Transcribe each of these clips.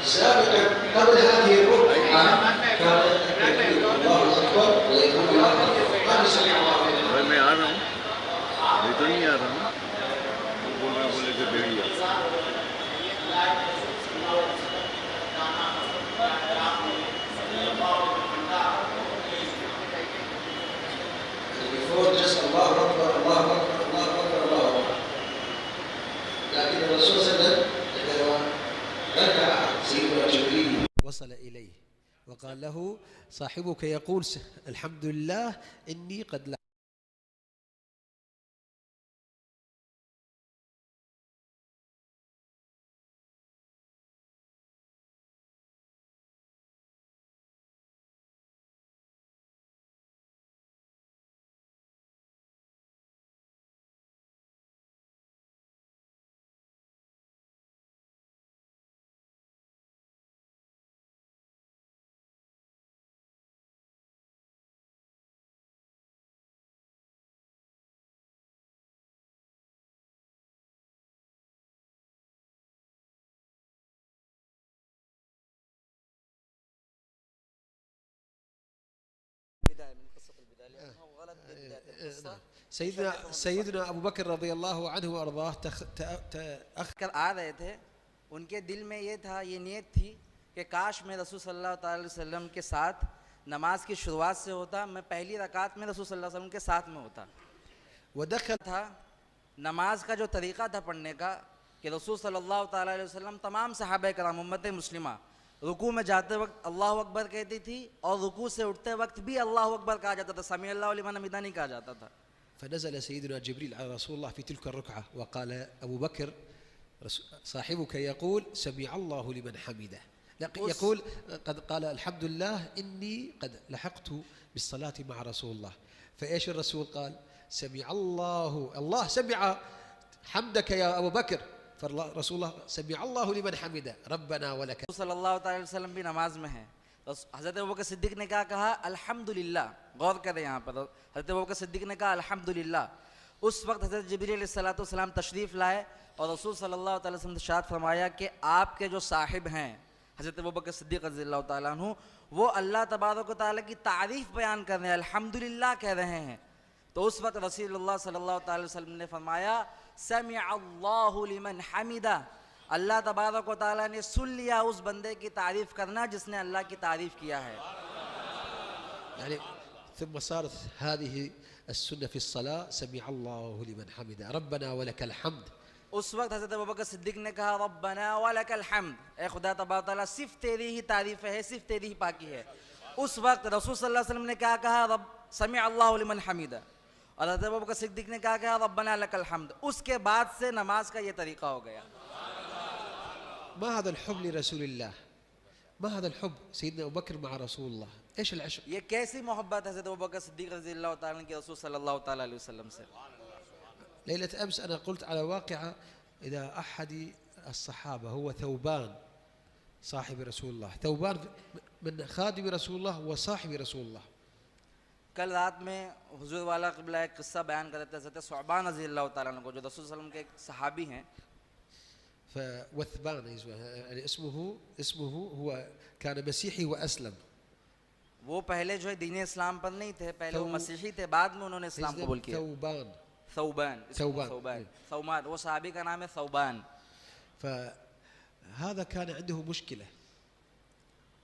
سابقا قبل هذه الركعة كان يكبر الله أكبر ويقول الله أكبر ما سمع الله لمن حمده. मैं आ रहा हूँ, मैं तो नहीं आ रहा हूँ, बोले कि बेड़ी आ। Before just Allah Akbar, Allah Akbar, Allah Akbar, Allah Akbar. لكن الرسول صلى الله عليه وسلم عندما ركع سيدنا جبريل وصل إليه وقال له صاحبك يقول الحمد لله إني قد لا سيدنا أبو بكر رضي الله عنه وأرضاه कर आ रहे थे, उनके दिल में ये था, ये नियत थी कि काश मैं रसूल सल्लल्लाहु अलैहि वसल्लम के साथ नमाज की शुरुआत से होता, मैं पहली रकात में रसूल सल्लल्लाहु अलैहि वसल्लम के साथ में होता। ودخل था नमाज का जो तरीक़ा था पढ़ने का कि रसूल सल्लल्लाहु अलैहि वसल्लम तमाम सहाबा कराम उम्मत मुस्लिमा रुकू में जाते वक्त अल्लाह अकबर कहती थी और रुकू से उठते वक्त भी अल्लाह अकबर कहा जाता था, समी अल्लाहु लिमन हमिदा नहीं कहा जाता था। فنزل سيدنا جبريل على رسول الله في تلك الركعة وقال أبو بكر صاحبك يقول سمع الله لمن حمده، يقول قد قال الحمد لله إني قد لحقت بالصلاة مع رسول الله. فإيش الرسول قال؟ سمع الله سمع حمدك يا أبو بكر، فرسول الله سمع الله لمن حمده ربنا ولك. सल्लल्लाहु अलैहि वसल्लम भी नमाज में है तो हज़रत अबू बकर सिद्दीक़ ने क्या कहा? अल्हम्दुलिल्लाह। गौर करें यहाँ पर, हज़रत अबू बकर सिद्दीक़ ने कहा अल्हम्दुलिल्लाह। उस वक्त हज़रत जिब्रील अलैहिस्सलाम तशरीफ़ लाए और रसूल सल्लल्लाहु अलैहि वसल्लम ने इरशाद फरमाया कि आपके जो साहिब हैं हज़रत अबू बकर सिद्दीक़ रज़ियल्लाहु ताला अन्हु, वो अल्लाह तबारक व तआला की तारीफ़ बयान कर रहे हैं, अल्हम्दुलिल्लाह कह रहे हैं। तो उस वक्त रसूलुल्लाह सल्लल्लाहु अलैहि वसल्लम ने फरमाया समिअ अल्लाहु लिमन हमिदा, अल्लाह तबारक व तआला ने सुन लिया उस बंदे की तारीफ़ करना जिसने अल्लाह की तारीफ़ किया है। يعني ثم صارت هذه السنة في الصلاة سمع الله لمن حمده ربنا ولك الحمد. उस वक्त हज़रत अबू बकर सिद्दीक़ ने कहा रब्बना वलकल हम्द, ए खुदा तबारक व तआला सिर्फ तेरी ही तारीफ़ है, सिर्फ तेरी ही पाकी है। उस वक्त रसूल सल्लल्लाहु अलैहि वसल्लम ने क्या कहा? रब समिअ अल्लाहु लिमन हमिदा। और हज़रत अबू बकर सिद्दीक़ ने क्या कहा? रब्बना लकल हम्द। उसके बाद से नमाज का ये तरीक़ा हो गया। ما هذا الحب لرسول الله؟ ما هذا الحب سيدنا أبو بكر مع رسول الله؟ إيش العشق؟ ये कैसी मोहब्बत है हज़रत अबू बकर सिद्दीक़ रज़ियल्लाहु ताला अन्हु की रसूल सल्लल्लाहु ताला अलैहि वसल्लम से। ليلة أمس أنا قلت على واقعة إذا أحد الصحابة هو ثوبان صاحب رسول الله، ثوبان من خادم رسول الله وصاحب رسول الله. कल रात में हुजूर वाला क़िबला एक किस्सा बयान कर रहे थे हज़रत सुअबान रज़ियल्लाहु ताला अन्हु को, जो रसूल सल्लल्लाहु अलैहि वसल्लम के एक सहाबी हैं। فوثبان يعني اسمه هو كان مسيحي وأسلم. वो पहले जो है दीन इस्लाम पर नहीं थे, पहले वो मसीही थे, बाद में उन्होंने इस्लाम कबूल किया। ثوبان वो सहाबी का नाम है ثوبان। فهذا كان عنده مشكلة.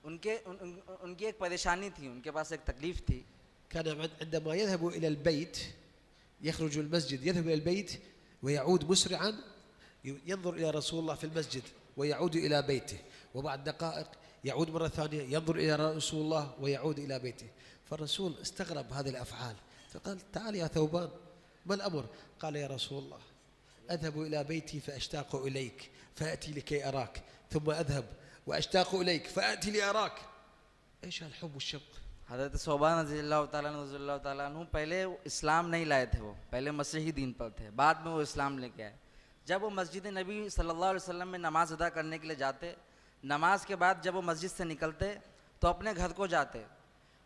उनकी एक परेशानी थी, उनके पास एक तकलीफ थी। كان عندما يذهب إلى البيت يخرج المسجد يذهب إلى البيت ويعود مسرعا ينظر إلى رسول الله في المسجد ويعود إلى بيته، وبعد دقائق يعود مرة ثانية ينظر إلى رسول الله ويعود إلى بيته. فالرسول استغرب هذه الأفعال فقال تعال يا ثوبان ما الأمر؟ قال يا رسول الله أذهب إلى بيتي فأشتاق إليك فأتي لكي أراك، ثم أذهب وأشتاق إليك فأتي لأراك. إيش هالحب والشوق؟ हज़रत सुअबान रज़ियल्लाहु ताला अन्हु पहले इस्लाम नहीं लाए थे, वो पहले मसीही दीन पर थे, बाद में वो इस्लाम लेके आए। जब वो मस्जिद नबी सल्लल्लाहु अलैहि वसल्लम में नमाज अदा करने के लिए जाते, नमाज के बाद जब वो मस्जिद से निकलते तो अपने घर को जाते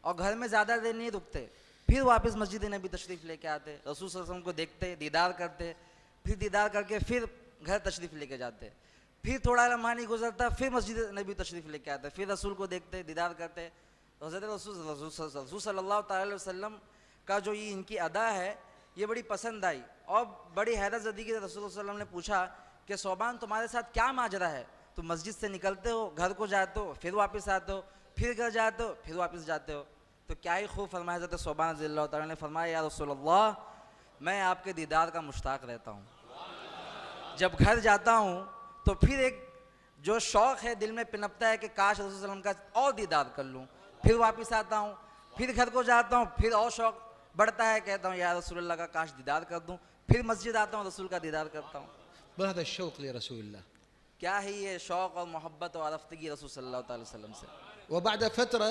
और घर में ज़्यादा देर नहीं रुकते, फिर वापस मस्जिद नबी तशरीफ़ लेके आते, रसूल सल्लल्लाहु अलैहि वसल्लम को देखते, दीदार करते, फिर दीदार करके फिर घर तशरीफ़ लेके जाते, फिर थोड़ा लम्हा नहीं गुजरता फिर मस्जिद नबी तशरीफ़ लेके आते, फिर रसूल को देखते, दीदार करते। तो हज़रत रसूल सल्लल्लाहु अलैहि वसल्लम का जो ये इनकी अदा है ये बड़ी पसंद आई और बड़ी हैरत ज़दी के रसूल सल्लल्लाहु अलैहि वसल्लम ने पूछा कि सौबान तुम्हारे साथ क्या माजरा है, तुम मस्जिद से निकलते हो, घर को जाते हो, फिर वापस आते हो, फिर घर जाते हो, फिर वापस जाते हो। तो क्या ही खूब फरमाया हज़रत सौबान रज़ियल्लाहु ताला ने फरमाया, या रसूल अल्लाह मैं आपके दीदार का मुश्ताक रहता हूँ। जब घर जाता हूँ तो फिर एक जो शौक़ है दिल में पिनपता है कि काश रसूल सल्लल्लाहु अलैहि वसल्लम का और दीदार कर लूँ। फिर वापस आता हूँ, फिर घर को जाता हूँ, फिर और शौक़ बढ़ता है, कहता हूँ या रसूलुल्लाह का काश दीदार कर दूँ। फिर मस्जिद आता हूँ, रसूल का दीदार करता हूँ। ما هذا الشوق لرسول الله. क्या ही ये शौक़ और मोहब्बत और आरफ्तगी रसूल सल्लल्लाहु अलैहि वसल्लम से। وبعد فترة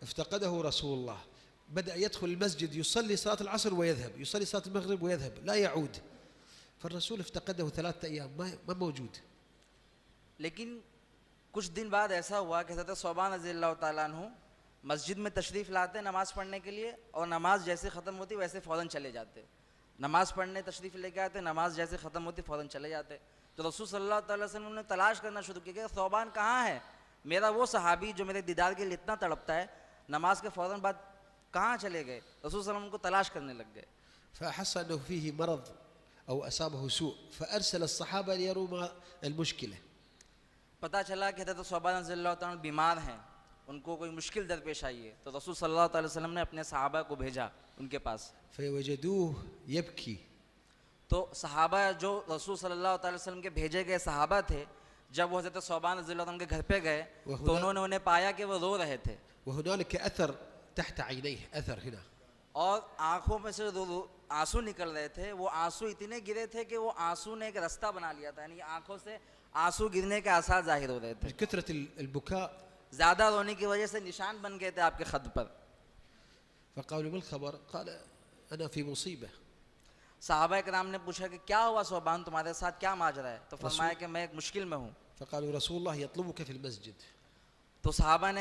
افتقده رسول الله، بدأ يدخل المسجد يصلي صلاة العصر ويذهب، يصلي صلاة المغرب ويذهب، لا يعود. فالرسول افتقده 3 أيام ما موجود. लेकिन कुछ दिन बाद ऐसा हुआ कि हज़रत सौबान रज़ियल्लाहु ताला अन्हु मस्जिद में तशरीफ़ लाते नमाज़ पढ़ने के लिए, और नमाज जैसे ख़त्म होती वैसे फ़ौरन चले जाते। नमाज़ पढ़ने तशरीफ़ लेके आते, नमाज जैसे ख़त्म होती फ़ौरन चले जाते। तो रसूल सल्लल्लाहु अलैहि वसल्लम ने तलाश करना शुरू किया कि सौबान कहाँ है, मेरा वो सहाबी जो मेरे दीदार के लिए इतना तड़पता है, नमाज के फ़ौरन बाद कहाँ चले गए। रसूल सल्लल्लाहु अलैहि वसल्लम को तलाश करने लग गए। فأحس أنه فيه مرض أو أصابه سوء فأرسل الصحابة ليروا ما المشكلة. पता चला कि हज़रत सौबान रज़ियल्लाहु ताला बीमार हैं, उनको कोई मुश्किल दरपेश आई है। तो रसूल सल्लल्लाहु अलैहि वसल्लम ने अपने सहाबा को भेजा उनके पास। فوجدوه يبكي. तो सहाबा जो रसूल सल्लल्लाहु अलैहि वसल्लम के भेजे गए सहाबा थे, जब वो हज़रत सौबान रज़ियल्लाहु अन्हु के घर पे गए तो उन्होंने उन्हें पाया कि वो रो रहे थे وهنالك أثر تحت عينيه، أثر هنا. और आंखों में से आंसू निकल रहे थे। वो आंसू इतने गिरे थे कि वो आंसू ने एक रास्ता बना लिया था, यानी आंखों से आंसू गिरने के आसार जाहिर हो रहे थे। كثرة البكاء. ज़्यादा रोने की वजह से निशान बन गए थे आपके खद पर। فقالوا ما الخبر؟ قال أنا في مصيبة. सहाबा कराम ने पूछा कि क्या हुआ सौबान, तुम्हारे साथ क्या माजरा है। तो फरमाया कि मैं एक मुश्किल में हूँ। فقالوا رسول الله يطلبك في المسجد. तो सहाबा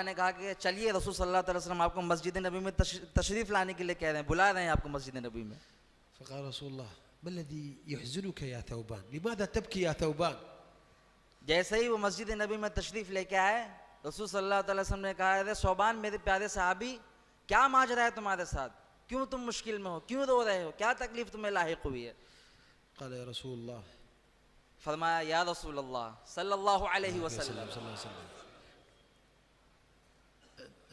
ने कहा कि चलिए रसूल सल्लल्लाहु अलैहि वसल्लम आपको मस्जिद नबी में तशरीफ़ लाने के लिए कह रहे हैं, बुला रहे हैं आपको मस्जिद नबी में। فقال رسول الله ما الذي يحزنك يا ثوبان؟ لماذا تبكي يا ثوبان؟ जैसे ही वो मस्जिद नबी में तशरीफ़ लेके आए, रसूल सल्लल्लाहु अलैहि वसल्लम ने कहा, अरे सौबान मेरे प्यारे सहाबी, क्या माजरा है तुम्हारे साथ, क्यों तुम मुश्किल में हो, क्यों रो रहे हो, क्या तकलीफ़ तुम्हें लाहिक हुई है। قال يا رسول الله. फरमाया या रसूल अल्लाह सल्लल्लाहु अलैहि वसल्लम, صلى الله عليه وسلم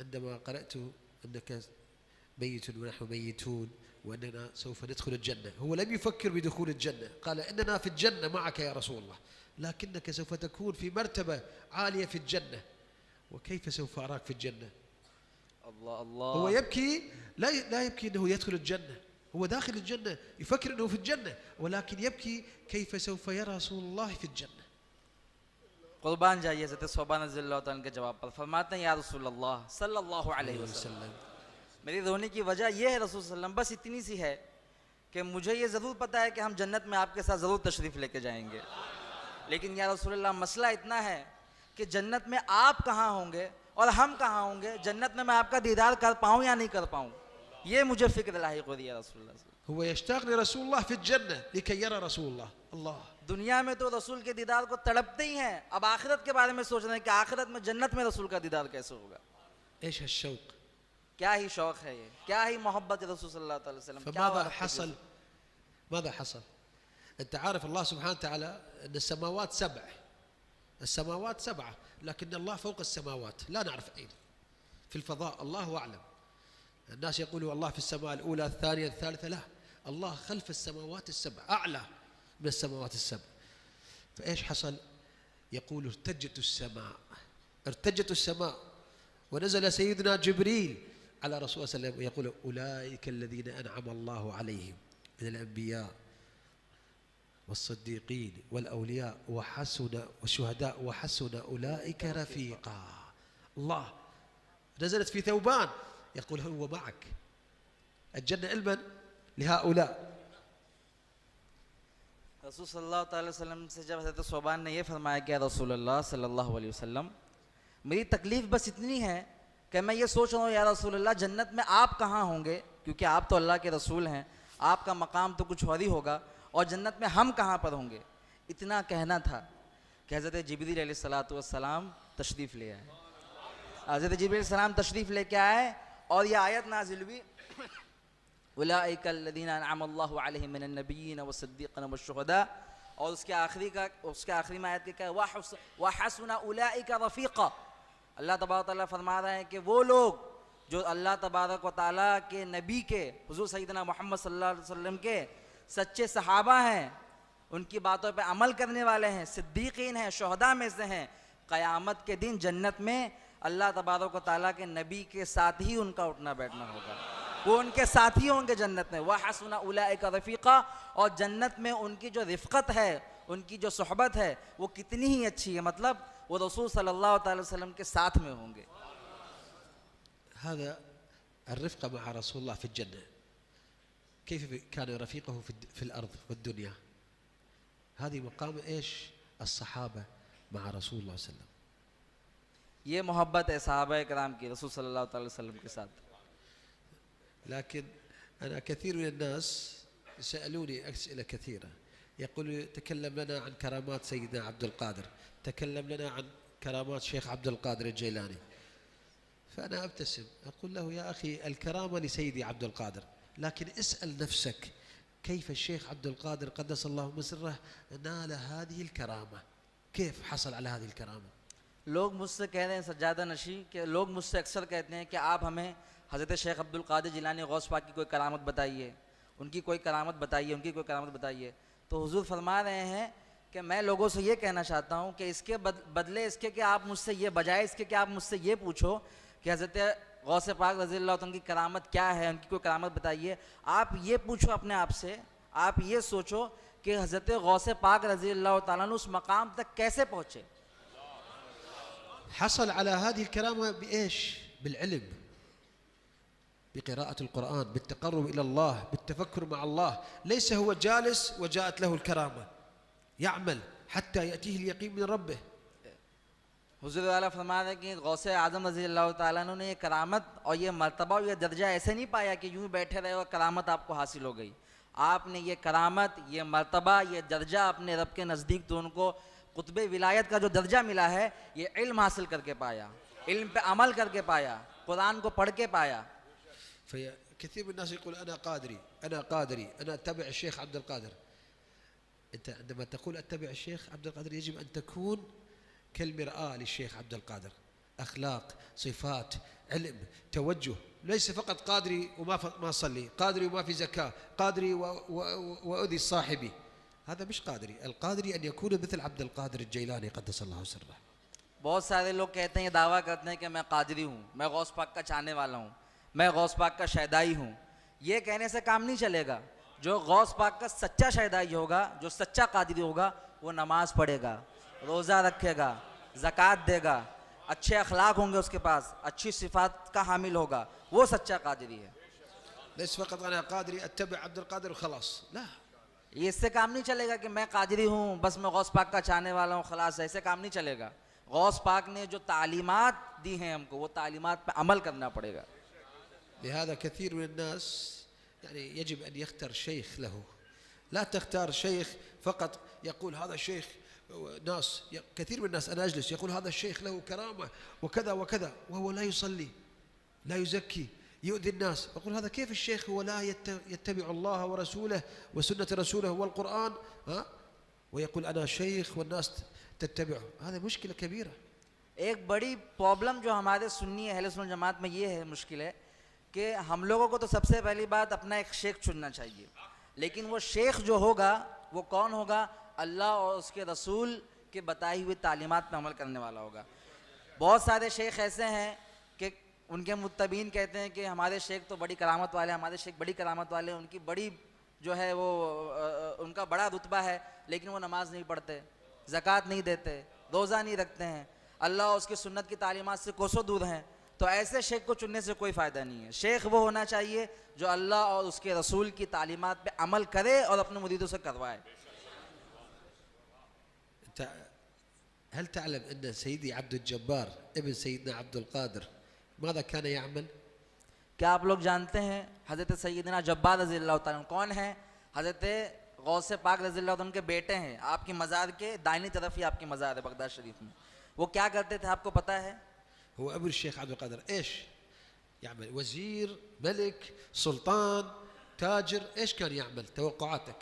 عندما قرأت أنك ميت ونحن ميتون وأننا سوف ندخل الجنة، هو لم يفكر بدخول الجنة، قال إننا في الجنة معك يا رسول الله، لكنك سوف تكون في مرتبة عالية في الجنة، وكيف سوف أراك في الجنة؟ الله الله. هو يبكي، لا يبكي أنه يدخل الجنة، هو داخل الجنة يفكر أنه في الجنة، ولكن يبكي كيف سوف يرى رسول الله في الجنة. कुर्बान जाइए हज़रत सौबान रज़ियल्लाहु ताला के जवाब पर। फरमाते हैं या रसूल अल्लाह सल्लल्लाहु अलैहि वसल्लम, मेरी रोने की वजह यह है रसूल सल्लम, बस इतनी सी है कि मुझे ये ज़रूर पता है कि हम जन्नत में आपके साथ ज़रूर तशरीफ़ लेके जाएंगे, लेकिन या रसूल अल्लाह मसला इतना है कि जन्नत में आप कहाँ होंगे और हम कहाँ होंगे, जन्नत में मैं आपका दीदार कर पाऊँ या नहीं कर पाऊँ, ये मुझे फ़िक्र लाहिक हो रही है रसूल अल्लाह। هو يشتاق لرسول الله في الجنة لكي يرى رسول الله. الله. दुनिया में तो रसूल के दीदार को तड़पते ही हैं, अब आखिरत के बारे में सोच रहे हैं कि आखिरत में जन्नत में रसूल का दीदार कैसे होगा। إيش هالشوق؟ क्या ही शौक़ है ये, क्या ही मोहब्बत रसूल सल्लल्लाहु अलैहि वसल्लम। فماذا حصل؟ ماذا حصل؟ أنت عارف الله سبحانه وتعالى أن السماوات 7، السماوات 7، لكن الله فوق السماوات لا نعرف أين، في الفضاء الله أعلم. الناس يقولوا الله في السماء الأولى الثانية الثالثة، لا، الله خلف السماوات ال7 أعلى من السماوات ال7. فإيش حصل؟ يقول ارتجت السماء، ارتجت السماء، ونزل سيدنا جبريل على رسول الله صلى الله عليه وسلم يقول أولئك الذين أنعم الله عليهم من الأنبياء والصديقين والأولياء وحسن والشهداء وحسن أولئك رفيقا. الله نزلت في ثوبان يقول هو معك، الجنة لمن؟ لهؤلاء. रसूल सल्लल्लाहु अलैहि वसल्लम से जब हज़रत सौबान ने ये फरमाया कि रसूल अल्लाह सल्लल्लाहु अलैहि वसल्लम, मेरी तकलीफ़ बस इतनी है कि मैं ये सोच रहा हूँ या रसूल अल्लाह जन्नत में आप कहाँ होंगे, क्योंकि आप तो अल्लाह के रसूल हैं, आपका मकाम तो कुछ और ही होगा, और जन्नत में हम कहाँ पर होंगे। इतना कहना था कि हज़रत जिब्रील अलैहिस्सलाम तशरीफ़ ले आए। हज़रत जिब्रील सलाम तशरीफ़ लेके आए और ये आयत नाजिल हुई, उलाइका अल्लज़ीना अनअम अल्लाहु अलैहिम मिनन नबिय्यीन वस्सिद्दीक़ीन वश्शुहदा, और उसके आखिरी में आयत के क्या है, व हसुना उलाइका रफ़ीक़ा। अल्लाह तबारक व तआला फरमा रहे हैं कि वो लोग जो अल्लाह तबारक व तआला के नबी के हुज़ूर सय्यदना मोहम्मद सल्लल्लाहु अलैहि वसल्लम के सच्चे सहाबा हैं, उनकी बातों पे अमल करने वाले हैं, सिद्दीक़ीन हैं, शुहदा में से हैं, क़यामत के दिन जन्नत में अल्लाह तबारक व तआला के नबी के साथ ही उनका उठना बैठना होगा, वो उनके साथी होंगे जन्नत में। वह हसुना उलाइका रफ़ीक़ा, और जन्नत में उनकी जो रिफ़क़त है, उनकी जो सोहबत है वो कितनी ही अच्छी है, मतलब वो रसूल सल्लल्लाहु अलैहि वसल्लम के साथ में होंगे। هذا الرفقة مع رسول الله في الجنة. كيف كان رفيقه في الأرض والدنيا؟ هذه مقام إيش الصحابة مع رسول الله صلى الله عليه وسلم. ये मोहब्बत है सहाबा कराम की रसूल सल्लल्लाहु अलैहि वसल्लम के साथ। لكن أنا كثير من الناس سألوني أسئلة كثيرة، يقول تكلم لنا عن كرامات سيدنا عبد القادر، تكلم لنا عن كرامات شيخ عبد القادر الجيلاني. فأنا أبتسم أقول له يا أخي الكرامة لسيدي عبد القادر، لكن اسأل نفسك كيف الشيخ عبد القادر قدس الله مسره نال هذه الكرامة، كيف حصل على هذه الكرامة؟ लोग मुझसे कह रहे हैं सज्जादा नशी कि लोग मुझसे अक्सर कहते हैं कि आप हमें हज़रत शेख अब्दुल कादिर जिलानी गौस पाक की कोई करामत बताइए, उनकी कोई करामत बताइए, उनकी कोई करामत बताइए। तो हुजूर फरमा रहे हैं कि मैं लोगों से ये कहना चाहता हूँ कि इसके बदले इसके कि आप मुझसे ये बजाय इसके कि आप मुझसे ये पूछो कि हज़रत गौस पाक रज़ियल्लाहु अन्हु की करामत क्या है, उनकी कोई करामत बताइए, आप ये पूछो अपने आप से, आप ये सोचो कि हज़रत गौस पाक रज़ियल्लाहु ताला अन्हु उस मकाम तक कैसे पहुँचे। حصل على هذه الكرامة بإيش؟ بالعلم، بقراءة القرآن، بالتقرب إلى الله، بالتفكر مع الله. ليس هو جالس وجاءت له الكرامة، يعمل حتى يأتيه اليقين من ربه. हुज़ूर वाला फरमा रहे कि गौसे आज़म रज़ियल्लाहु ताला अन्हु ने ये करामत और ये मर्तबा और ये दर्जा ऐसे नहीं पाया कि यूं बैठे रहे और करामत आपको हासिल हो गई। आपने ये करामत, ये मर्तबा, ये दर्जा अपने रब के नज़दीक तो उनको कुतबे विलायत का जो दर्जा मिला है, ये इल्म हासिल करके पाया, इल्म पे अमल करके पाया, कुरान को पढ़ के पाया। كثير من الناس يقول أنا قادري، أنا قادري، أنا أتبع الشيخ عبد القادر. أنت عندما تقول أتبع الشيخ عبد القادر يجب أن تكون كالمرآة للشيخ عبد القادر، أخلاق، صفات، علم، توجه. ليس فقط قادري وما أصلي، قادري وما في زكاة، قادري وأؤذي صاحبي. هذا مش قادري. القادري أن يكون مثل عبد القادر الجيلاني قدس الله سره. बहुत सारे लोग कहते हैं, ये दावा करते हैं कि मैं कादरी हूँ, मैं गौस पाक का चाहने वाला हूँ, मैं गौस पाक का शहदाई हूँ। ये कहने से काम नहीं चलेगा। जो गौस पाक का सच्चा शहदाई होगा, जो सच्चा कादरी होगा, वो नमाज पढ़ेगा, रोज़ा रखेगा, ज़कात देगा, अच्छे अखलाक होंगे उसके पास, अच्छी सिफात का हामिल होगा, वो सच्चा कादरी है। ليس فقط أنا قادري أتبع عبد القادر وخلاص، لا. ये इससे काम नहीं चलेगा कि मैं कादरी हूँ, बस मैं गौस पाक का चाहने वाला हूँ, खलास, ऐसे काम नहीं चलेगा। गौस पाक ने जो तालीमात दी हैं हमको, वो तालीमात पे अमल करना पड़ेगा। لهذا كثير من الناس يعني يجب أن يختار شيخ له. لا تختار شيخ فقط يقول هذا الشيخ. ناس كثير من الناس أنا أجلس يقول هذا الشيخ له كرامة وكذا وكذا، وهو لا يصلي، لا يزكي، يؤذي الناس. أقول هذا كيف الشيخ هو لا يتبع الله ورسوله وسنة رسوله والقرآن، ويقول أنا شيخ والناس تتبعه؟ هذا مشكلة كبيرة. एक बड़ी प्रॉब्लम जो हमारे सुन्नी अहले सुन्नत जमात में ये है, मुश्किल है कि हम लोगों को तो सबसे पहली बात अपना एक शेख चुनना चाहिए, लेकिन वो शेख जो होगा वो कौन होगा? अल्लाह और उसके रसूल के बताई हुई तालीमात पर अमल करने वाला होगा। बहुत सारे शेख ऐसे हैं कि उनके मुत्तबीन कहते हैं कि हमारे शेख तो बड़ी करामत वाले, हमारे शेख बड़ी करामत वाले, उनकी बड़ी जो है वो उनका बड़ा रुतबा है, लेकिन वो नमाज नहीं पढ़ते, ज़कात नहीं देते, रोज़ा नहीं रखते हैं, अल्लाह और उसकी सुन्नत की तालीमात से कोसों दूर हैं। तो ऐसे शेख को चुनने से कोई फ़ायदा नहीं है। शेख वो होना चाहिए जो अल्लाह और उसके रसूल की तालीमात पे अमल करे और अपने मुरीदों से करवाए। هل تعلم أن سيدي عبد الجبار ابن سيدنا عبد القادر ماذا كان يعمل؟ क्या आप लोग जानते हैं हज़रत सैयदना जब्बार रज़ियल्लाहु ताला अन्हु कौन है? हज़रत गौसे पाक रज़ी अल्लाह उनके बेटे हैं, आपकी मज़ार के दाहिनी तरफ ही आपकी मज़ार है बगदाद शरीफ में। वो क्या करते थे आपको पता है? هو أبو الشيخ عبد القادر إيش يعمل؟ وزير، ملك، سلطان، تاجر، إيش كان يعمل؟ توقعاتك؟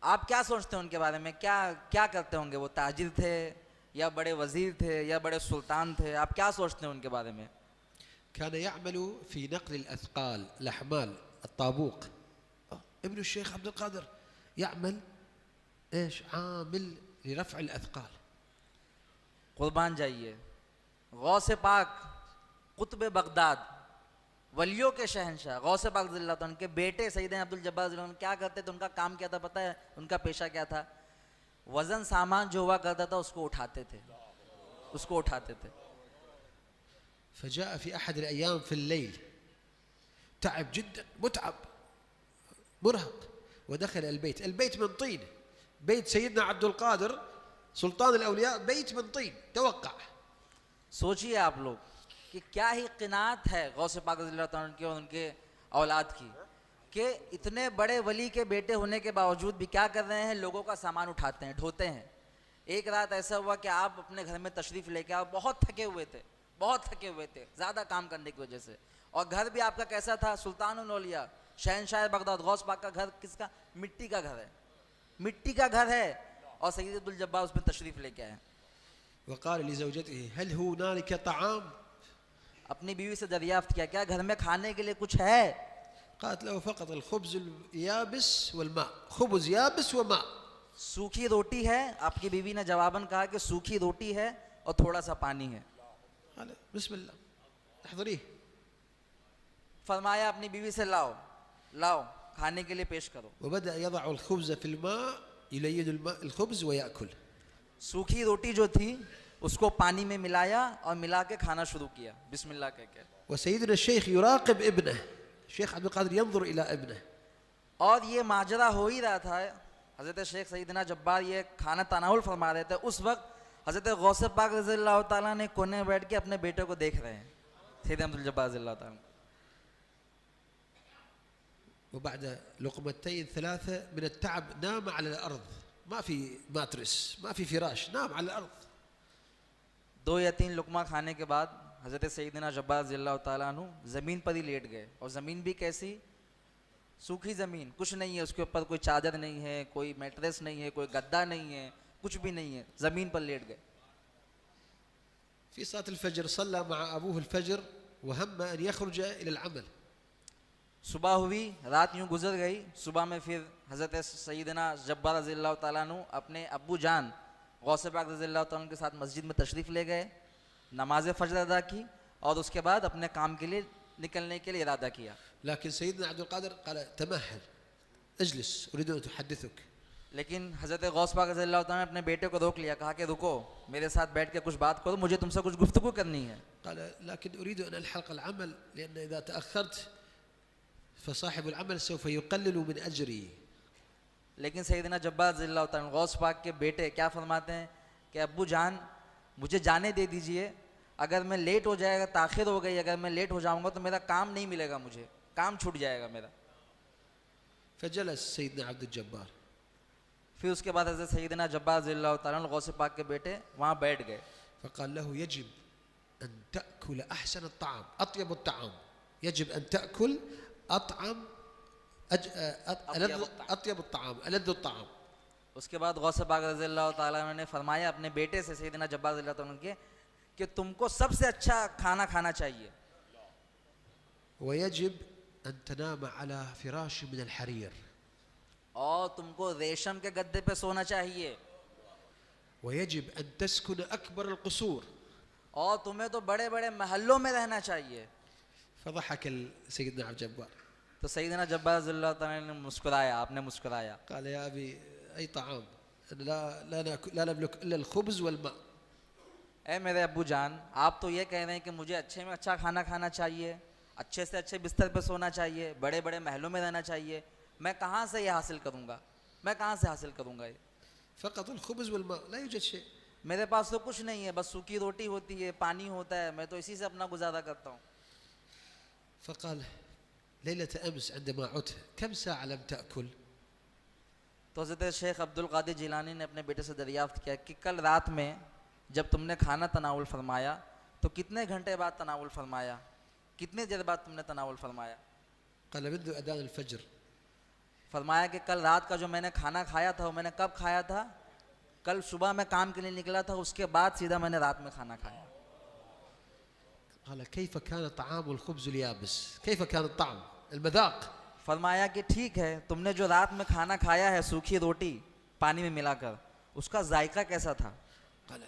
आप क्या सोचते हैं उनके बारे में? क्या क्या करते होंगे? वो ताजिर थे या बड़े वजीर थे या बड़े सुल्तान थे? आप क्या सोचते हैं उनके बारे में? كان يعمل في نقل الأثقال، الأحمال، الطابوق. ابن الشيخ عبد القادر يعمل إيش؟ عامل لرفع الأثقال. कुर्बान जाइए, गौसे पाक कुतुब बगदाद, वलियों के शहंशाह गौसे पाक रज़ियल्लाहु अन्हु, उनके बेटे सैयद अब्दुल जब्बार रज़ियल्लाहु अन्हु क्या करते थे? उनका काम क्या था पता है? उनका पेशा क्या था? वजन सामान जो हुआ करता था उसको उठाते थे, उसको उठाते थे। فجاء في أحد الأيام في الليل تعب جدا، متعب مرهق، ودخل البيت. البيت من طين، بيت سيدنا عبد القادر سلطان الأولياء، بيت من طين. توقع. सोचिए आप लोग कि क्या ही क़िनात है गौसे पाक रज़ियल्लाहु अन्हु की और उनके औलाद की, कि इतने बड़े वली के बेटे होने के बावजूद भी क्या कर रहे हैं? लोगों का सामान उठाते हैं, ढोते हैं। एक रात ऐसा हुआ कि आप अपने घर में तशरीफ़ लेके आओ, बहुत थके हुए थे, बहुत थके हुए थे ज़्यादा काम करने की वजह से, और घर भी आपका कैसा था? सुल्तानुल औलिया, शहंशाह बगदाद, गौस पाक का घर किसका? मिट्टी का घर है, मिट्टी का घर है, और सैयद अब्दुल जब्बार उसमें तशरीफ़ लेके आए। وقال لزوجته هل هنالك طعام؟ अपनी बीवी से दरियाफ्त किया, क्या घर में खाने के लिए कुछ है? قالت له فقط الخبز اليابس والماء، خبز يابس وماء. सूखी रोटी है। आपकी बीवी ने जवाबन कहा कि सूखी रोटी है और थोड़ा सा पानी है। قال بسم الله احضريه. फरमाया अपनी बीवी से लाओ लाओ खाने के लिए पेश करो। وبدأ يضع الخبز في الماء، يلين الماء الخبز ويأكل. सूखी रोटी जो थी उसको पानी में मिलाया और मिला के खाना शुरू किया बिस्मिल्लाह कह के। وسيدنا الشيخ يراقب ابنه، الشيخ عبد القادر ينظر إلى ابنه. और ये माजरा हो ही रहा था, हज़रत शेख सैयदना जब्बार ये खाना तनाउल फरमा रहे थे, उस वक्त हज़रत गौसे पाक रज़ियल्लाहु ताला ने कोने में बैठ के अपने बेटे को देख रहे हैं, सैयद अब्दुल जब्बार रज़ियल्लाहु ताला। وبعد لقمتين ثلاثة من التعب نام على الأرض، ما في ماترس، ما في فراش، نام على الأرض. 2 या 3 लुकमा खाने के बाद हज़रत सैयदना जब्बार रज़ियल्लाहु ताला अन्हु ज़मीन पर ही लेट गए, और ज़मीन भी कैसी? सूखी ज़मीन, कुछ नहीं है उसके ऊपर, कोई चादर नहीं है, कोई मैट्रेस नहीं है, कोई गद्दा नहीं है, कुछ भी नहीं है, ज़मीन पर लेट गए। في صلاة الفجر صلى مع أبوه الفجر وهم أن يخرج إلى العمل. सुबह हुई, रात यूं गुजर गई, सुबह में फिर हज़रत सैयदना जब्बार रज़ियल्लाहु ताला अन्हु अपने अब्बू जान गौसे पाक रज़ियल्लाहु ताला अन्हु के साथ मस्जिद में तशरीफ़ ले गए, नमाज फ़जर अदा की और उसके बाद अपने काम के लिए निकलने के लिए इरादा किया। لكن سيدنا عبد القادر قال تمهل اجلس أريد أن أحدثك. लेकिन हज़रत गौस पाक रज़ियल्लाहु ताला ने अपने बेटे को रोक लिया, कहा कि रुको, मेरे साथ बैठ के कुछ बात करो, मुझे तुमसे कुछ गुफ्तगू करनी है। قال لكن أريد أن ألحق العمل لأن إذا تأخرت فصاحب العمل سوف يقلل من أجري. लेकिन सैयदना जब्बार रज़ियल्लाहु ताला गौस पाक के बेटे क्या फरमाते हैं कि अब्बू जान मुझे जाने दे दीजिए, अगर मैं लेट हो जाएगा, ताख़िर हो गई, अगर मैं लेट हो जाऊंगा तो मेरा काम नहीं मिलेगा, मुझे काम छूट जाएगा मेरा। فجلس سيدنا عبد الجبار. फिर उसके बाद हज़रत सैयदना जब्बार रज़ियल्लाहु ताला गौस पाक के बेटे वहाँ बैठ गए। فقال له يجب أن تأكل أحسن الطعام، أطيب الطعام، يجب أن تأكل أطعم أطيب الطعام، ألذ الطعام. उसके बाद गौस पाक रज़ियल्लाहु ताला ने फरमाया अपने बेटे से सैयदना जब्बार रज़ियल्लाहु ताला के कि तुमको सबसे अच्छा खाना खाना चाहिए, ويجب أن تنام على فراش من الحرير، और तुमको रेशम के गद्दे पे सोना चाहिए, ويجب أن تسكن أكبر القصور. और तुम्हें तो बड़े बड़े महलों में रहना चाहिए। فضحك سيدنا عبد الجبار. तो सैयदना जब्बार रज़ियल्लाहु ताला ने मुस्कुराया, आपने मुस्कुराया। قال يا أبي أي طعام؟ لا نملك إلا الخبز والماء. ऐ मेरे अब्बू जान, आप तो ये कह रहे हैं कि मुझे अच्छे में अच्छा खाना खाना चाहिए, अच्छे से अच्छे बिस्तर पे सोना चाहिए, बड़े बड़े महलों में रहना चाहिए, मैं कहाँ से ये हासिल करूँगा, मैं कहाँ से हासिल करूँगा ये? فقط الخبز والماء، لا يوجد شيء. मेरे पास तो कुछ नहीं है, बस सूखी रोटी होती है, पानी होता है, मैं तो इसी से अपना गुजारा करता हूँ। فقال ليلة أمس عندما عدت كم ساعة لم تأكل؟ तो हज़रत शेख अब्दुल कादिर जिलानी ने अपने बेटे से दरियाफ्त किया कि कल रात में जब तुमने खाना तनावुल फरमाया तो कितने घंटे बाद तनावुल फरमाया, कितने देर बाद तुमने तनावुल फरमाया? قال منذ أذان الفجر. फरमाया कि कल रात का जो मैंने खाना खाया था वो मैंने कब खाया था? कल सुबह मैं काम के लिए निकला था, उसके बाद सीधा मैंने रात में खाना खाया। قال كيف كان طعام الخبز اليابس؟ كيف كان الطعم؟ المذاق. फरमाया कि ठीक है, तुमने जो रात में खाना खाया है सूखी रोटी पानी में मिलाकर, उसका जायका कैसा था? قال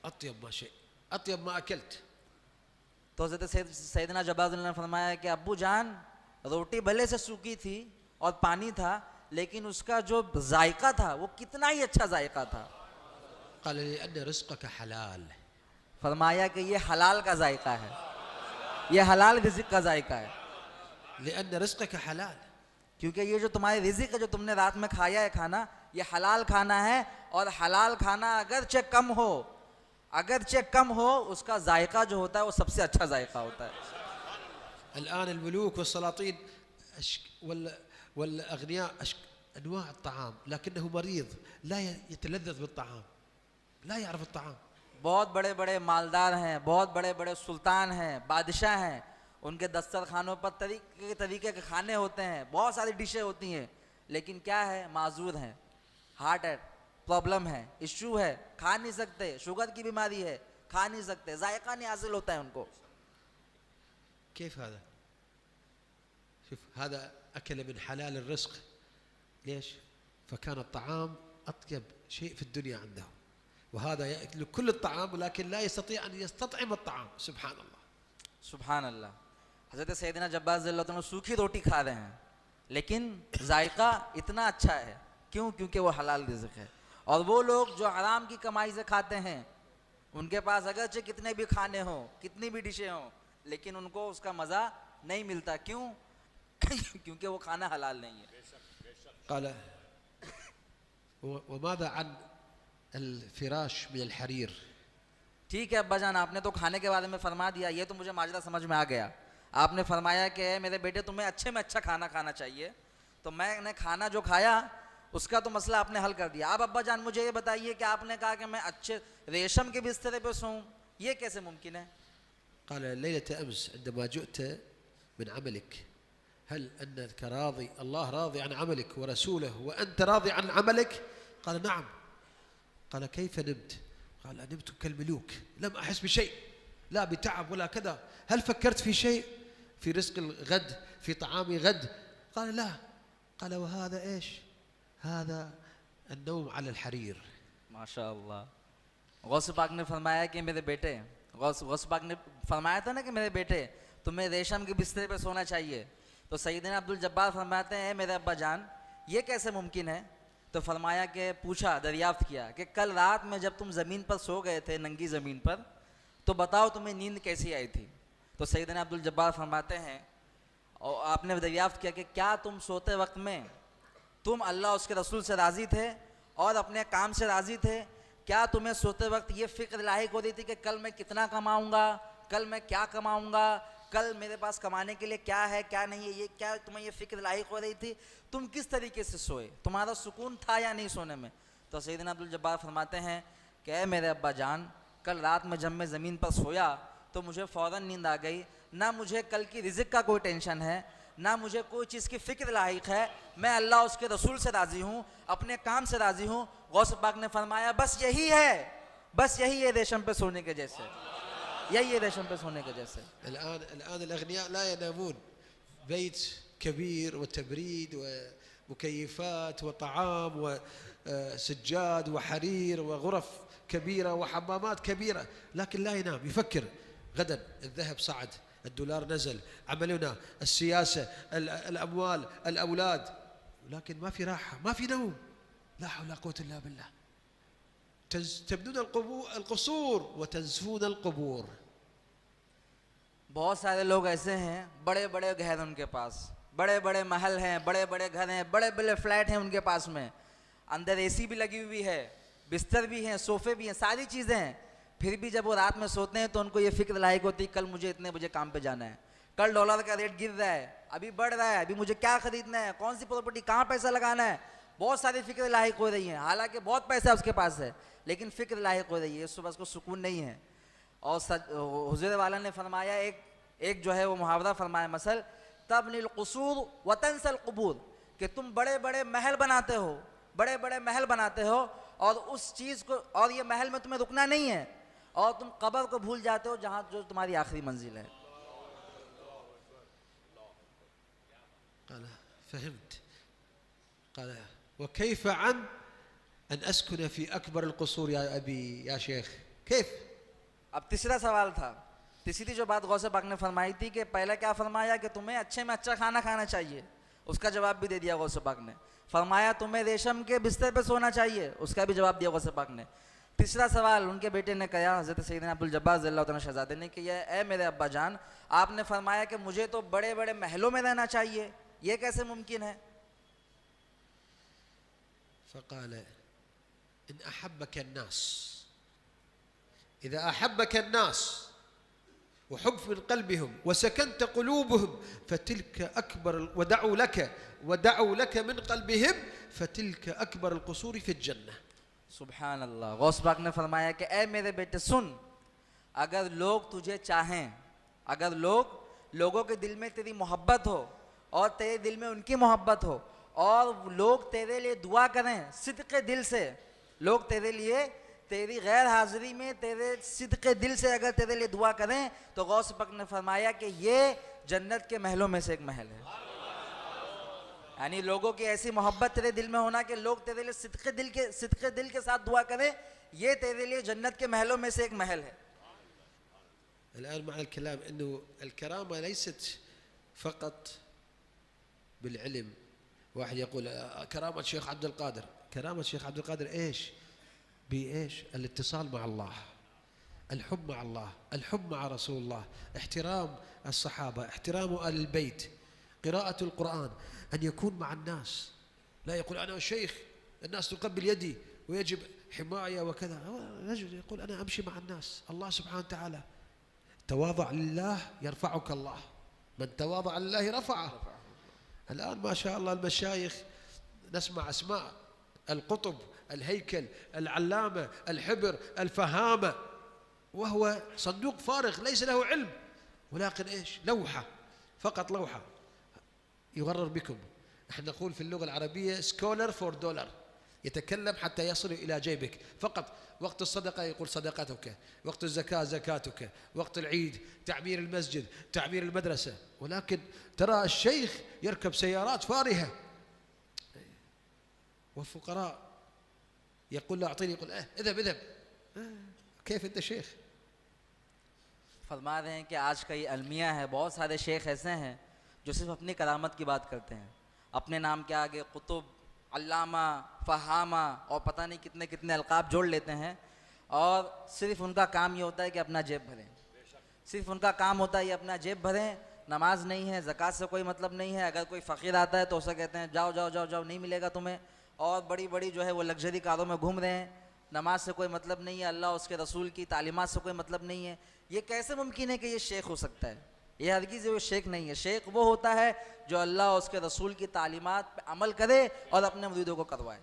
أطيب ما شيء، أطيب ما أكلت. तो हज़रत सैयदना जब्बार ने फरमाया कि अब्बू जान, रोटी भले से सूखी थी और पानी था, लेकिन उसका जो जायका था वो कितना ही अच्छा जायका था। قال لأن رزقك حلال. फरमाया कि ये हलाल का जायका है, ये हलाल रिज़्क़ का जायका है, لأن रज़क़क हलाल. क्योंकि ये जो तुम्हारे रिज़्क़ है जो तुमने रात में खाया है खाना, ये हलाल खाना है। और हलाल खाना अगरचे कम हो उसका जायका जो होता है वो सबसे अच्छा जायका होता है। الآن الملوك والسلاطين والأغنياء أنواع الطعام، لكنه مريض لا يتلذذ بالطعام، لا يعرف الطعام. बहुत बड़े बड़े मालदार हैं, बहुत बड़े बड़े सुल्तान हैं, बादशाह हैं, उनके दस्तरखानों पर तरीके के खाने होते हैं, बहुत सारी डिशें होती हैं, लेकिन क्या है, माजूर हैं, हार्ट प्रॉब्लम है, इश्यू है, खा नहीं सकते, शुगर की बीमारी है, खा नहीं सकते, जायका नहीं हासिल होता है उनको। كيف هذا؟ شوف هذا أكل من حلال الرزق. ليش؟ فكان الطعام أطيب شيء في الدنيا عنده، وهذا يأكل كل الطعام ولكن لا يستطيع أن يستطعم الطعام. سبحان الله. सुभान अल्लाह। हज़रत सैयदना जब्बार रज़ियल्लाहु अन्हु सूखी रोटी खा रहे हैं, लेकिन जायका इतना अच्छा है, क्यों? क्योंकि वो हलाल रिज़्क़ है। और वो लोग जो हराम की कमाई से खाते हैं, उनके पास अगरचे कितने भी खाने हों, कितनी भी डिशें हों, लेकिन उनको उसका मज़ा नहीं मिलता। क्यों? क्योंकि वो खाना हलाल नहीं है। قال وماذا عن الفراش من الحرير؟ ठीक है अब्बा जान, आपने तो खाने के बारे में फरमा दिया, ये तो मुझे माजरा समझ में आ गया। आपने फरमाया कि मेरे बेटे तुम्हें अच्छे में अच्छा खाना खाना चाहिए, तो मैंने खाना जो खाया उसका तो मसला आपने हल कर दिया। अब अब्बा जान मुझे ये बताइए कि आपने कहा कि मैं अच्छे रेशम के बिस्तरे पे सोऊं, ये कैसे मुमकिन है? قال ليلة أمس عندما جئت من عملك هل أنك راضي؟ الله راضي عن عملك ورسوله وأنت راضي عن عملك؟ قال نعم. قال كيف نمت؟ قال نمت كالملوك، لم أحس بشيء، لا بتعب ولا كذا. هل فكرت في شيء في رزق الغد، في طعام غد؟ قال لا. قال وهذا إيش؟ هذا النوم على الحرير. माशाअल्लाह। गौस पाक ने फरमाया कि मेरे बेटे, गौस पाक ने फरमाया था ना कि मेरे बेटे तुम्हें रेशम के बिस्तर पे सोना चाहिए, तो सैयदना अब्दुल जब्बार फरमाते हैं मेरे अब्बा जान ये कैसे मुमकिन है? तो फरमाया कि पूछा, दरियाफ्त किया कि कल रात में जब तुम ज़मीन पर सो गए थे, नंगी ज़मीन पर, तो बताओ तुम्हें नींद कैसी आई थी? तो सैयदना अब्दुल जब्बार फरमाते हैं, और आपने दरियाफ्त किया कि क्या तुम सोते वक्त में तुम अल्लाह उसके रसूल से राज़ी थे और अपने काम से राज़ी थे? क्या तुम्हें सोते वक्त ये फ़िक्र लाहिक हो रही थी कि कल मैं कितना कमाऊँगा, कल मैं क्या कमाऊँगा, कल मेरे पास कमाने के लिए क्या है क्या नहीं है, ये क्या तुम्हें ये फ़िक्र लाहिक हो रही थी? तुम किस तरीके से सोए, तुम्हारा सुकून था या नहीं सोने में? तो सैयदना अब्दुल जब्बार फरमाते हैं कि मेरे अब्बा जान, कल रात में जब मैं ज़मीन पर सोया तो मुझे फ़ौरन नींद आ गई, ना मुझे कल की रिज़्क़ का कोई टेंशन है, ना मुझे कोई चीज़ की फ़िक्र लाहिक है, मैं अल्लाह उसके रसूल से राज़ी हूँ, अपने काम से राज़ी हूँ। गौस पाक ने फरमाया बस यही है, बस यही है रेशम पे सोने के जैसे, यही है रेशम पे सोने के जैसे। الآن الأغنياء لا ينامون، بيت كبير وتبريد ومكيفات وطعام وسجاد وحرير وغرف كبيرة وحمامات كبيرة، لكن لا ينام، يفكر غدا الذهب صعد، الدولار نزل، عملنا السياسة، الأموال، الأولاد، لكن ما في راحة، ما في نوم. لا حول ولا قوة إلا بالله. تبنون القصور وتنسفون القبور. बहुत सारे लोग ऐसे हैं, बड़े बड़े घर उनके पास, बड़े बड़े महल हैं, बड़े बड़े घर हैं, बड़े बड़े फ्लैट हैं उनके पास में, अंदर एसी भी लगी हुई है, बिस्तर भी हैं, सोफे भी हैं, सारी चीज़ें हैं, फिर भी जब वो रात में सोते हैं तो उनको ये फिक्र लायक होती है कल मुझे इतने बजे काम पे जाना है, कल डॉलर का रेट गिर रहा है, अभी बढ़ रहा है, अभी मुझे क्या खरीदना है, कौन सी प्रॉपर्टी, कहाँ पैसा लगाना है, बहुत सारी फिक्र लाहिक हो रही हैं, हालांकि बहुत पैसा उसके पास है लेकिन फिक्र लाहिक हो रही है, सुबह उसको सुकून नहीं है। और हुज़ूर वाला ने फरमाया एक जो है वो मुहावरा फरमाया, मसल तबनिल क़ुसूर व तंसल क़ुबूर, कि तुम बड़े बड़े महल बनाते हो, बड़े बड़े महल बनाते हो और उस चीज़ को, और ये महल में तुम्हें रुकना नहीं है और तुम कब्र को भूल जाते हो जहाँ जो तुम्हारी आखिरी मंजिल है। قال فهمت. قال وكيف عن أن أسكن في أكبر القصور يا أبي يا شيخ كيف؟ अब तीसरा सवाल था, तीसरी जो बात गौसे पाक ने फरमाई थी कि पहले क्या फरमाया कि तुम्हें अच्छे में अच्छा खाना खाना चाहिए, उसका जवाब भी दे दिया गौसे पाक ने। फरमाया तुम्हें रेशम के बिस्तर पे सोना चाहिए, उसका भी जवाब दिया गौसे पाक ने। तीसरा सवाल उनके बेटे ने कहा, हज़रत सैयदना अब्दुल जब्बार रज़ियल्लाहु ताला शहज़ादे ने, कि ए मेरे अब्बा जान, आपने फरमाया कि मुझे तो बड़े बड़े महलों में रहना चाहिए, ये कैसे मुमकिन है? فقال إن أحبك الناس، إذا أحبك الناس وحب من قلبهم وسكنت قلوبهم فتلك أكبر، ودعوا لك من قلبهم فتلك أكبر القصور في الجنة. सुभान अल्लाह। गौस पाक ने फरमाया कि ए मेरे बेटे सुन, अगर लोग तुझे चाहें, अगर लोगों के दिल में तेरी मोहब्बत हो और तेरे दिल में उनकी मोहब्बत हो और लोग तेरे लिए दुआ करें सिद्क़े दिल से, लोग तेरे लिए तेरी गैर हाजिरी में तेरे सिद्क़े दिल से अगर तेरे लिए दुआ करें, तो गौस पाक ने फरमाया कि ये जन्नत के महलों में से एक महल है। यानी लोगों की ऐसी मोहब्बत तेरे दिल में होना कि लोग तेरे लिए सिद्क़े दिल के साथ दुआ करें, ये तेरे लिए जन्नत के महलों में से एक महल है। الآن مع الكلام أنه الكرامة ليست فقط بالعلم. واحد يقول كرامة الشيخ عبد القادر، كرامة الشيخ عبد القادر إيش؟ بإيش؟ الاتصال مع الله، الحب مع الله، الحب مع رسول الله، احترام الصحابة، احترام أهل البيت، قراءة القرآن، أن يكون مع الناس، لا يقول أنا شيخ الناس تقبل يدي ويجب حماية وكذا. رجل يقول أنا أمشي مع الناس، الله سبحانه وتعالى تواضع لله يرفعك الله، من تواضع لله رفعه. الآن ما شاء الله المشايخ نسمع أسماء القطب، الهيكل، العلامة، الحبر، الفهامة، وهو صندوق فارغ ليس له علم، ولكن إيش؟ لوحة، فقط لوحة يغرر بكم. نحن نقول في اللغة العربية سكولر فور دولار، يتكلم حتى يصل إلى جيبك فقط. وقت الصدقة يقول صدقتك، وقت الزكاة زكاتك، وقت العيد تعمير المسجد، تعمير المدرسة. ولكن ترى الشيخ يركب سيارات فارهة، والفقراء يقول له أعطيني، يقول اذهب. كيف أنت شيخ؟ फरमा रहे हैं कि आज का ये अलमिया है, बहुत सारे शेख ऐसे हैं जो सिर्फ अपनी करामत की बात करते हैं, अपने नाम के आगे कुतुब, अल्लामा, फहामा और पता नहीं कितने कितने अलकाब जोड़ लेते हैं, और सिर्फ उनका काम ये होता है कि अपना जेब भरें, सिर्फ उनका काम होता है ये अपना जेब भरें। नमाज नहीं है, ज़कात से कोई मतलब नहीं है, अगर कोई फ़कीर आता है तो उसे कहते हैं जाओ जाओ जाओ जाओ, नहीं मिलेगा तुम्हें, और बड़ी बड़ी जो है वो लग्जरी कारों में घूम रहे हैं। नमाज से कोई मतलब नहीं है, अल्लाह उसके रसूल की तालीमात से कोई मतलब नहीं है। ये कैसे मुमकिन है कि ये शेख हो सकता है? ये हरगिज़ वो शेख नहीं है। शेख वो होता है जो अल्लाह उसके रसूल की तालीमात पे अमल करे और अपने मुरीदों को करवाए।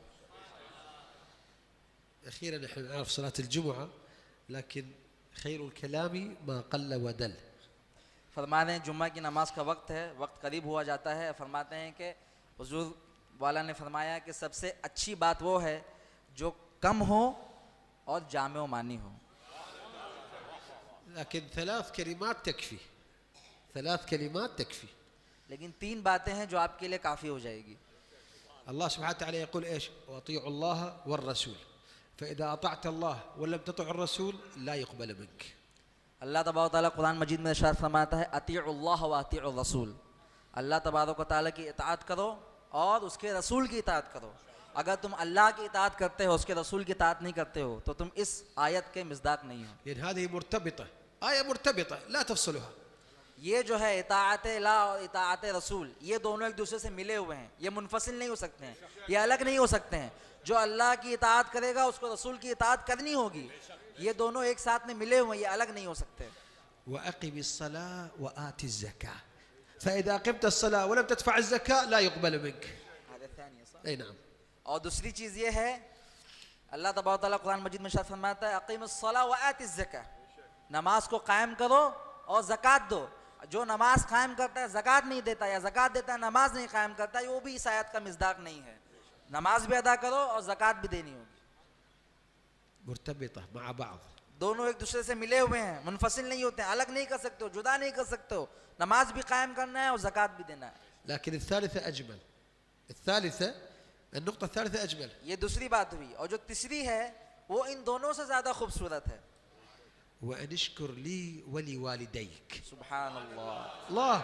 أخيرا نحن نعرف صلاة الجمعة، لكن خير الكلام ما قل ودل. फरमा रहे हैं जुम्मा की नमाज का वक्त है, वक्त करीब हुआ जाता है। फरमाते हैं कि हुजूर वाला ने फरमाया कि सबसे अच्छी बात वो है जो कम हो और जामे मानी हो। لكن ثلاث كلمات تكفي، ثلاث كلمات تكفي. लेकिन तीन बातें हैं जो आपके लिए काफ़ी हो जाएगी। الله سبحانه وتعالى يقول إيش؟ وأطيعوا الله والرسول، فإذا أطعت الله ولم تطع الرسول لا يقبل منك. अल्लाह तबारक तआला कुरान मजीद में इरशाद फरमाता है अतीउल्लाह व अतीउर रसूल, अल्लाह तबारक तआला की इताअत करो और उसके रसूल की इताअत करो। अगर तुम अल्लाह की इताअत करते हो, उसके रसूल की इताअत नहीं करते हो, तो तुम इस आयत के मिस्दाक नहीं हो। لأن هذه مرتبطة، آية مرتبطة لا تفصلها. ये जो है इताअत ला और इताअत रसूल, ये दोनों एक दूसरे से मिले हुए हैं, ये मुनफसिल नहीं हो सकते हैं, ये अलग नहीं हो सकते हैं। जो अल्लाह की इताअत करेगा उसको रसूल की इताअत करनी होगी, ये दोनों एक साथ में मिले हुए हैं, ये अलग नहीं हो सकते। وأقم الصلاة وآت الزكاة، فإذا أقمت الصلاة ولم تدفع الزكاة لا يقبل منك. أي نعم. और दूसरी चीज़ ये है, अल्लाह तबारक व तआला कुरान मजीद में इरशाद फरमाता है अक़ीमुस्सलाह व आतिज़ ज़का, नमाज को कायम करो और ज़कात दो। जो नमाज कायम करता है ज़कात नहीं देता, या ज़कात देता है नमाज नहीं कायम करता, वो भी इस आयत का मिज़दाक नहीं है। नमाज भी अदा करो और ज़कात भी देनी होगी। مرتبطة مع بعض. दोनों एक दूसरे से मिले हुए हैं, मुनफसिल नहीं होते हैं, अलग नहीं कर सकते हो, जुदा नहीं कर सकते हो। नमाज भी कायम करना है और ज़कात भी देना है। لكن الثالثة أجمل. الثالثة النقطة الثالثة أجمل. ये दूसरी बात हुई, और जो तीसरी है वो इन दोनों से ज़्यादा खूबसूरत है। وأن اشكر لي ولوالديك. सुभान अल्लाह। الله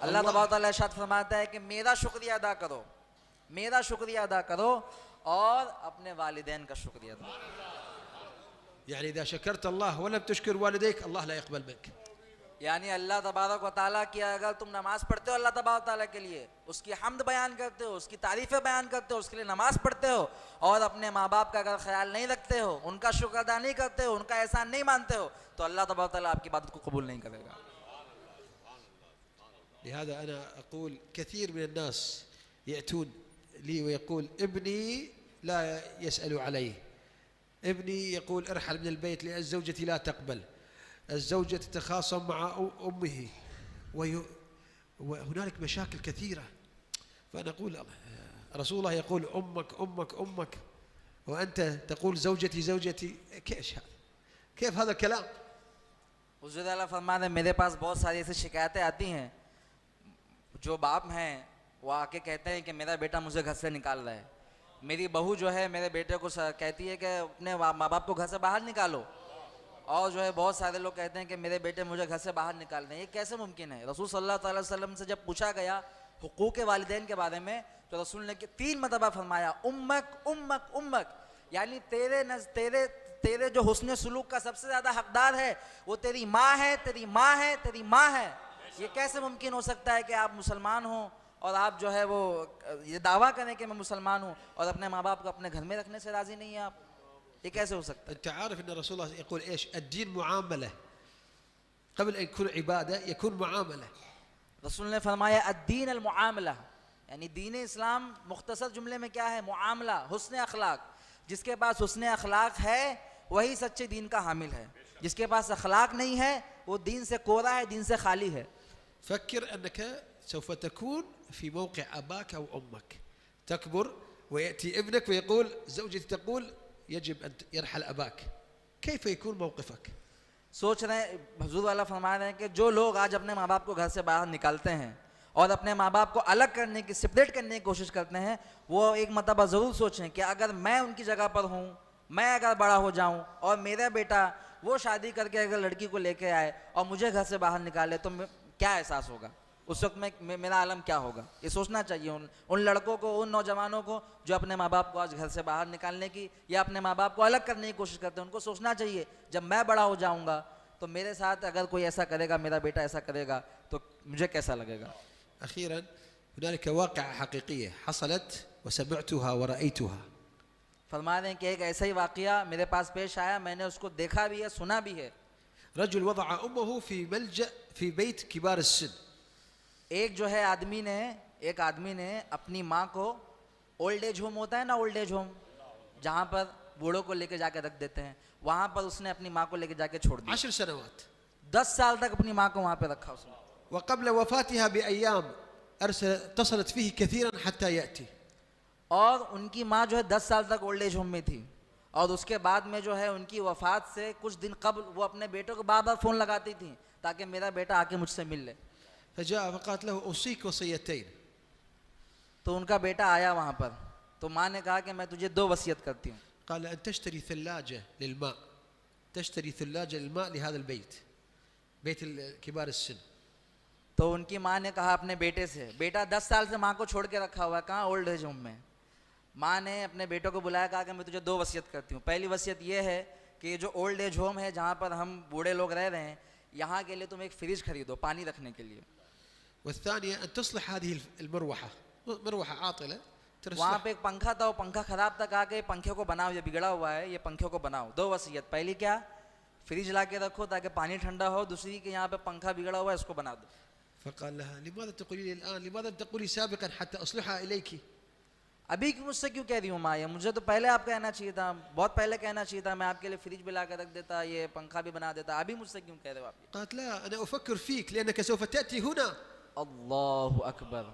अल्लाह तबारक व तआला इरशाद फरमाता है कि मेरा शुक्रिया अदा करो, मेरा शुक्रिया अदा करो और अपने वालिदैन का शुक्रिया अदा करो। يعني إذا شكرت الله ولم تشكر والديك الله لا يقبل منك. यानी अल्लाह तबारक व तआला की अगर तुम नमाज पढ़ते हो अल्लाह तबारक व तआला के लिए, उसकी हम्द बयान करते हो, उसकी तारीफ़ें बयान करते हो, उसके लिए नमाज पढ़ते हो, और अपने माँ बाप का अगर ख्याल नहीं रखते हो, उनका शुक्र अदा नहीं करते हो, उनका एहसान नहीं मानते हो, तो अल्लाह तबारक व तआला आपकी इबादत को कबूल नहीं करेगा। لهذا أنا أقول كثير من الناس يأتون لي ويقول ابني لا يسأل عليه، ابني يقول ارحل من البيت لأن زوجتي لا تقبل، الزوجة تتخاصم مع أمه، وهنالك مشاكل كثيرة. فأنا أقول رسول الله يقول أمك أمك أمك، وأنت تقول زوجتي زوجتي، كيف هذا الكلام؟ हुज़ूर अल्लाह फरमाते हैं मेरे पास बहुत सारी ऐसी शिकायतें आती हैं, जो बाप हैं वो आके कहते हैं कि मेरा बेटा मुझे घर से निकाल रहा है, मेरी बहू जो है मेरे बेटे को कहती है कि अपने माँ बाप को घर से बाहर निकालो, और जो है बहुत सारे लोग कहते हैं कि मेरे बेटे मुझे घर से बाहर निकाल रहे हैं। ये कैसे मुमकिन है? रसूल सल्लल्लाहु अलैहि वसल्लम से जब पूछा गया हुकूक वालिदैन के बारे में, तो रसूल ने 3 मरतबा फरमाया उम्मक उम्मक उम्मक, यानी तेरे जो हुस्न सुलूक का सबसे ज़्यादा हकदार है वो तेरी माँ है, तेरी माँ है, तेरी माँ है। ये कैसे मुमकिन हो सकता है कि आप मुसलमान हो और आप जो है वो ये दावा करें कि मैं मुसलमान हूँ और अपने माँ बाप को अपने घर में रखने से राज़ी नहीं है आप? ये कैसे हो सकता है? أنت عارف أن رسول الله يقول إيش؟ الدين معاملة، قبل أن يكون عبادة يكون معاملة. रसूल ने फरमाया अद्दीन अल मुआमला, यानी दीन इस्लाम मुख्तसर जुमले में क्या है? मुआमला, हुस्न अखलाक। जिसके पास हुस्न अखलाक है वही सच्चे दीन का हामिल है, जिसके पास अखलाक नहीं है वो दीन से कोरा है, दीन से खाली है। فكر أنك سوف تكون في موقع أباك أو أمك، تكبر ويأتي ابنك ويقول زوجتي تقول يجب أن يرحل أباك، كيف يكون موقفك؟ सोच रहे हैं, हुजूर वाला फरमा रहे हैं कि जो लोग आज अपने माँ बाप को घर से बाहर निकालते हैं और अपने माँ बाप को अलग करने की, सेपरेट करने की कोशिश करते हैं, वो एक मरतबा ज़रूर सोचें कि अगर मैं उनकी जगह पर हूँ, मैं अगर बड़ा हो जाऊँ और मेरा बेटा वो शादी करके अगर लड़की को लेके आए और मुझे घर से बाहर निकाले तो क्या एहसास होगा उस वक्त में, मेरा आलम क्या होगा? ये सोचना चाहिए उन लड़कों को, उन नौजवानों को जो अपने माँ बाप को आज घर से बाहर निकालने की या अपने माँ बाप को अलग करने की कोशिश करते हैं। उनको सोचना चाहिए जब मैं बड़ा हो जाऊँगा तो मेरे साथ अगर कोई ऐसा करेगा, मेरा बेटा ऐसा करेगा तो मुझे कैसा लगेगा। أخيرا هنالك واقعة حقيقية حصلت وسمعتها ورأيتها. फरमा रहे हैं कि एक ऐसा ही वाक़या मेरे पास पेश आया, मैंने उसको देखा भी है, सुना भी है। رجل وضع أمه في ملجأ في بيت كبار السن. एक जो है एक आदमी ने अपनी माँ को, ओल्ड एज होम होता है ना, ओल्ड एज होम जहाँ पर बूढ़ों को लेके जाके रख देते हैं, वहाँ पर उसने अपनी माँ को लेके जाके छोड़ दिया। 10 سنوات. 10 साल तक अपनी माँ को वहाँ पे रखा उसने। وقبل وفاتها بأيام اتصلت فيه كثيرا حتى يأتي. और उनकी माँ जो है 10 साल तक ओल्ड एज होम में थी, और उसके बाद में जो है उनकी वफ़ात से कुछ दिन कबल वो अपने बेटों को बार बार फ़ोन लगाती थी ताकि मेरा बेटा आके मुझसे मिल ले। فجاء فقالت له أوصيك وصيتين. तो उनका बेटा आया वहाँ पर, तो माँ ने कहा कि मैं तुझे 2 वसीयत करती हूँ। قال أن تشتري ثلاجة للماء، تشتري ثلاجة للماء لهذا البيت، بيت كبار السن. तो उनकी माँ ने कहा अपने बेटे से, बेटा 10 साल से माँ को छोड़ के रखा हुआ है, कहाँ? ओल्ड एज होम में। माँ ने अपने बेटों को बुलाया, कहा कि मैं तुझे 2 वसीयत करती हूँ। पहली वसीयत ये है कि जो ओल्ड एज होम है जहाँ पर हम बूढ़े लोग रह रहे हैं, यहाँ के लिए तुम एक फ्रिज खरीदो पानी रखने के लिए। والثانية أن تصلح هذه المروحة، مروحة عاطلة. वहाँ पे एक पंखा था, वो पंखा खराब था, कहा कि पंखे को बनाओ, ये बिगड़ा हुआ है, ये पंखे को बनाओ। 2 वसीयत, पहली क्या? फ्रिज ला के रखो ताकि पानी ठंडा हो, दूसरी कि यहाँ पे पंखा बिगड़ा हुआ है, इसको बना दो। فقال لها لماذا تقولي لي الآن؟ لماذا تقولي سابقا حتى أصلحها إليك؟ अभी मुझसे क्यों कह रही हूँ माँ? मुझे तो पहले आप कहना चाहिए था, बहुत पहले कहना चाहिए था, मैं आपके लिए फ्रिज भी ला कर रख देता, ये पंखा भी बना देता। अभी मुझसे क्यों कह रहे हो आप? قالت لا أنا أفكر فيك لأنك سوف تأتي هنا. अल्लाहु अकबर।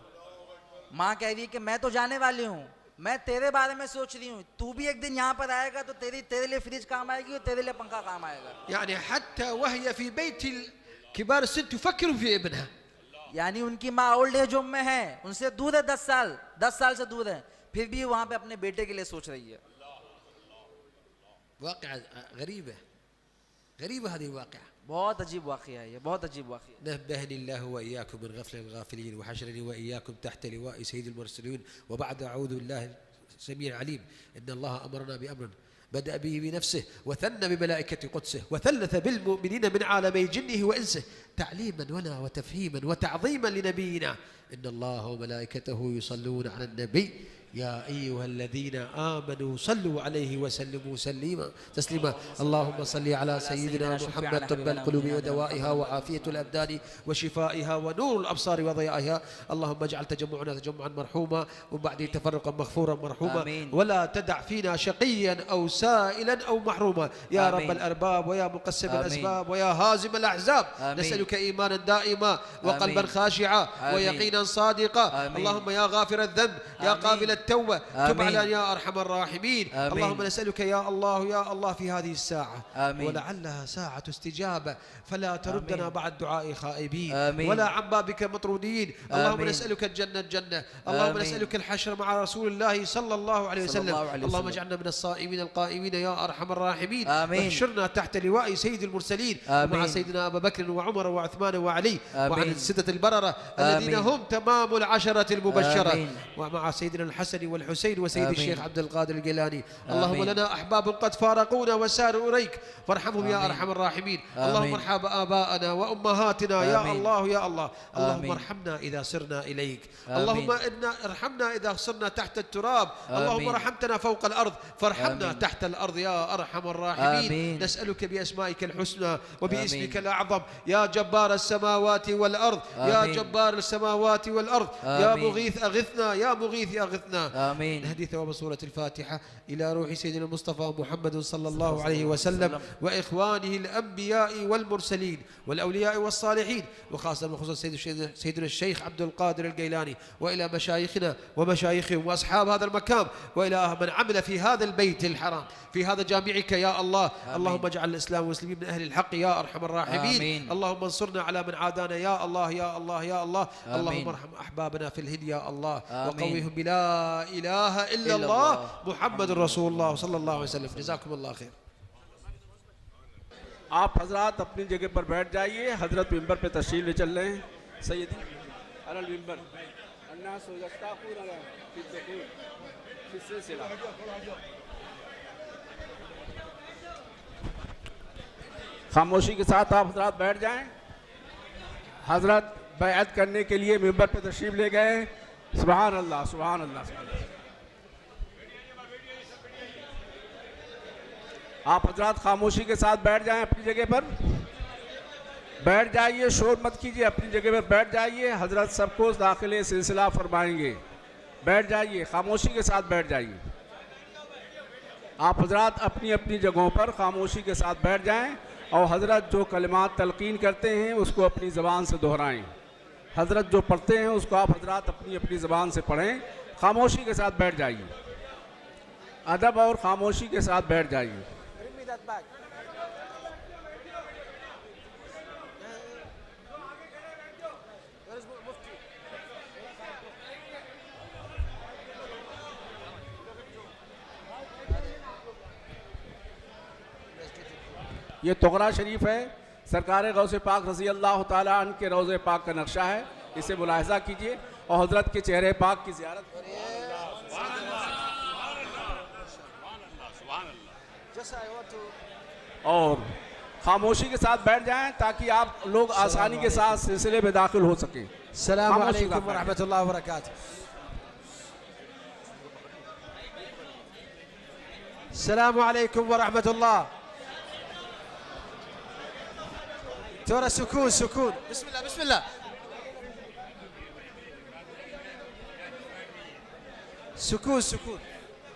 माँ कह रही है कि मैं तो जाने वाली हूँ, मैं तेरे बारे में सोच रही हूँ, तू भी एक दिन यहाँ पर आएगा तो तेरे लिए फ्रिज काम आएगी और तेरे लिए पंखा काम आएगा। يعني حتى وهي في بيت كبار السن تفكر في ابنها. यानी उनकी माँ ओल्ड एज होम में है, उनसे दूर है 10 साल से दूर है, फिर भी वहां पे अपने बेटे के लिए सोच रही है। واقعة غريبة هذه الواقعة. बहुत अजीब वाक़या है ये, बहुत अजीब वाक़या। نبهني الله وإياكم من غفل الغافلين وحشرني وإياكم تحت لواء سيد المرسلين. وبعد أعوذ بالله السميع العليم إن الله أمرنا بأمر بدأ به بنفسه وثنى بملائكة قدسه وثلث بالمؤمنين من عالمي جنه وإنسه تعليما ولا وتفهيما وتعظيما لنبينا إن الله وملائكته يصلون على النبي يا أيها الذين آمنوا صلوا عليه وسلموا تسليما اللهم صل على سيدنا محمد طب القلوب ودوائها وعافية الأبدان وشفائها ونور الأبصار وضيائها. اللهم اجعل تجمعنا تجمعا مرحوما وبعده تفرقا مغفورا مرحوما ولا تدع فينا شقيا أو سائلا أو محروما يا رب الأرباب ويا مقسم الأسباب ويا هازم الأحزاب. نسألك إيمانا دائما وقلبا خاشعا ويقينا صادقا. اللهم يا غافر الذنب يا قابل التوبة تب علينا يا أرحم الراحمين. اللهم نسألك يا الله في هذه الساعة ولعلها ساعة استجابة فلا تردنا بعد دعاء خائبين ولا عن بابك مطرودين. اللهم نسألك الجنة اللهم نسألك الحشر مع رسول الله صلى الله عليه وسلم. اللهم اجعلنا من الصائمين القائمين يا أرحم الراحمين. واحشرنا تحت لواء سيد المرسلين ومع سيدنا أبا بكر وعمر وعثمان وعلي وعن الستة البررة الذين هم تمام العشرة المبشرة ومع سيدنا الحسن والحسين وسيد الشيخ عبد القادر الجيلاني. اللهم لنا أحباب قد فارقونا وساروا إليك فارحمهم يا أرحم الراحمين. اللهم ارحم آباءنا وأمهاتنا يا الله يا الله. اللهم ارحمنا إذا سرنا إليك. اللهم ارحمنا إذا صرنا تحت التراب. اللهم رحمتنا فوق الأرض فارحمنا تحت الأرض يا أرحم الراحمين. نسألك بأسمائك الحسنى وباسمك الأعظم يا جبار السماوات والأرض يا جبار السماوات والأرض يا مغيث أغثنا يا مغيث أغثنا. نهدي ثواب سورة الفاتحة إلى روح سيدنا المصطفى محمد صلى الله عليه وسلم وإخوانه الأنبياء والمرسلين والأولياء والصالحين وخاصة بخصوص سيدنا الشيخ عبد القادر الجيلاني وإلى مشايخنا ومشايخهم وأصحاب هذا المكان وإلى من عمل في هذا البيت الحرام في هذا جامعك يا الله. اللهم اجعل الإسلام والمسلمين من أهل الحق يا أرحم الراحمين. اللهم انصرنا على من عادانا يا الله يا الله يا الله. اللهم ارحم أحبابنا في الهند يا الله وقويهم بلا إله إلا الله محمد رسول الله صلى الله عليه وسلم. جزاكم الله خير. आप हजरात अपनी जगह पर बैठ जाइए। हजरत मिंबर पे तशरीफ ले चल रहे हैं। सैयदी अलल मिंबर अन्ना सुजस्ताकुर अला फिस्सिला। खामोशी के साथ आप हजरात बैठ जाएं। हजरत बैअत करने के लिए मिंबर पे तशरीफ ले गए। सुभान अल्लाह सुभान अल्लाह। आप हजरात खामोशी के साथ बैठ जाएं, अपनी जगह पर बैठ जाइए, शोर मत कीजिए, अपनी जगह पर बैठ जाइए। हजरत सबको दाखिले सिलसिला फरमाएंगे। बैठ जाइए, खामोशी के साथ बैठ जाइए। आप हजरात अपनी अपनी जगहों पर खामोशी के साथ बैठ जाएं और हजरत जो कलिमात तलकीन करते हैं उसको अपनी ज़बान से दोहराएं। हजरत जो पढ़ते हैं उसको आप हजरात अपनी अपनी ज़बान से पढ़ें। खामोशी के साथ बैठ जाइए, अदब और खामोशी के साथ बैठ जाइए। ये तोगरा शरीफ है, सरकार गौसे पाक रज़ी अल्लाह ताला अन्हु के रोज़े पाक का नक्शा है। इसे मुलाहिज़ा कीजिए और हजरत के चेहरे पाक की ज़ियारत और खामोशी के साथ बैठ जाएं ताकि आप लोग आसानी के साथ सिलसिले में दाखिल हो सकें। अस्सलामु अलैकुम व रहमतुल्लाहि व बरकातुहू। अस्सलामु अलैकुम व रहमतुल्लाह। ترى سكون سكون. بسم الله بسم الله. سكون سكون.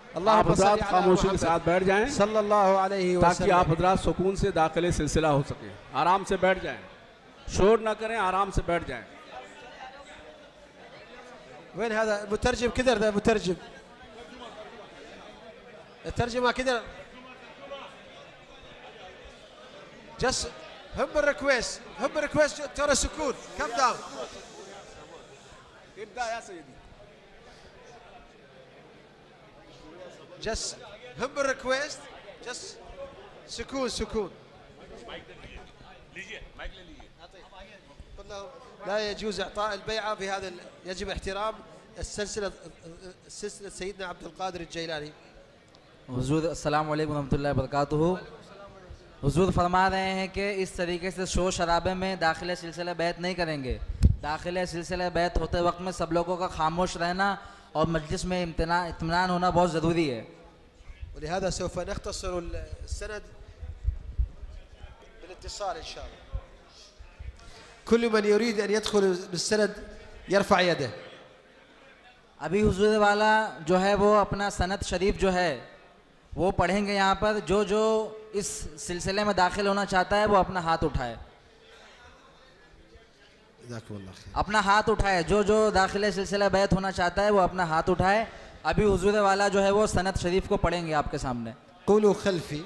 आप اللهم صل हजरात على खामोशी के محمد साथ बैठ जाएं صلى الله عليه ताकि आप وسلم. हजरात सुकून से दाखिले सिलसिला हो सके। आराम से बैठ जाएं, शोर ना करें, आराम से बैठ जाएं। وين هذا المترجم؟ كدر ذا مترجم، الترجمة كدر. جس هم الريكويست، هم الريكويست ترى سكون. كم داون. ابدأ يا سيدي. جس هم الريكويست، جس سكون سكون. قلنا لا يجوز اعطاء البيعة في هذا يجب احترام السلسلة سيدنا عبد القادر الجيلاني. हुजूर अस्सलाम वालेकुम रहमतुल्लाहि व बरकातुहू। हुजूर फरमा रहे हैं कि इस तरीके से शोर शराबे में दाखिले सिलसिले बैत नहीं करेंगे। दाखिले सिलसिले बैत होते वक्त में सब लोगों का खामोश रहना और मजलिस में इत्मीनान होना बहुत ज़रूरी है। ولهذا سوف نختصر السند بالاتصال إن شاء الله. كل من يريد أن يدخل بالسند يرفع يده. अभी हुजूर वाला जो है वो अपना सनद शरीफ जो है वो पढ़ेंगे यहाँ पर। जो जो इस सिलसिले में दाखिल होना चाहता है वो अपना हाथ उठाए, جزاكم الله خير. अपना हाथ उठाए। जो जो दाखिले सिलसिला बैत होना चाहता है वो अपना हाथ उठाए। अभी हुजूर वाला जो है वो सनद शरीफ को पढ़ेंगे आपके सामने। قولوا خلفي،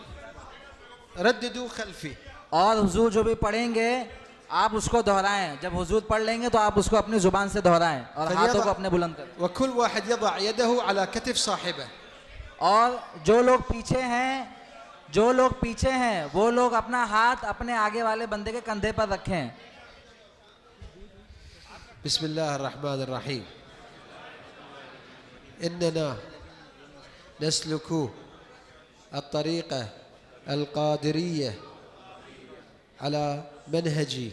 رددوا خلفي. और हुजूर जो भी पढ़ेंगे आप उसको दोहराएं। जब हुजूर पढ़ लेंगे तो आप उसको अपनी जुबान से दोहराएं और हाथों को अपने बुलंद करें। وكل واحد يضع يده على كتف صاحبه. और जो लोग पीछे हैं वो लोग अपना हाथ अपने आगे वाले बंदे के कंधे पर रखें। بسم الله الرحمن الرحيم. إننا نسلك الطريقة القادرية على منهج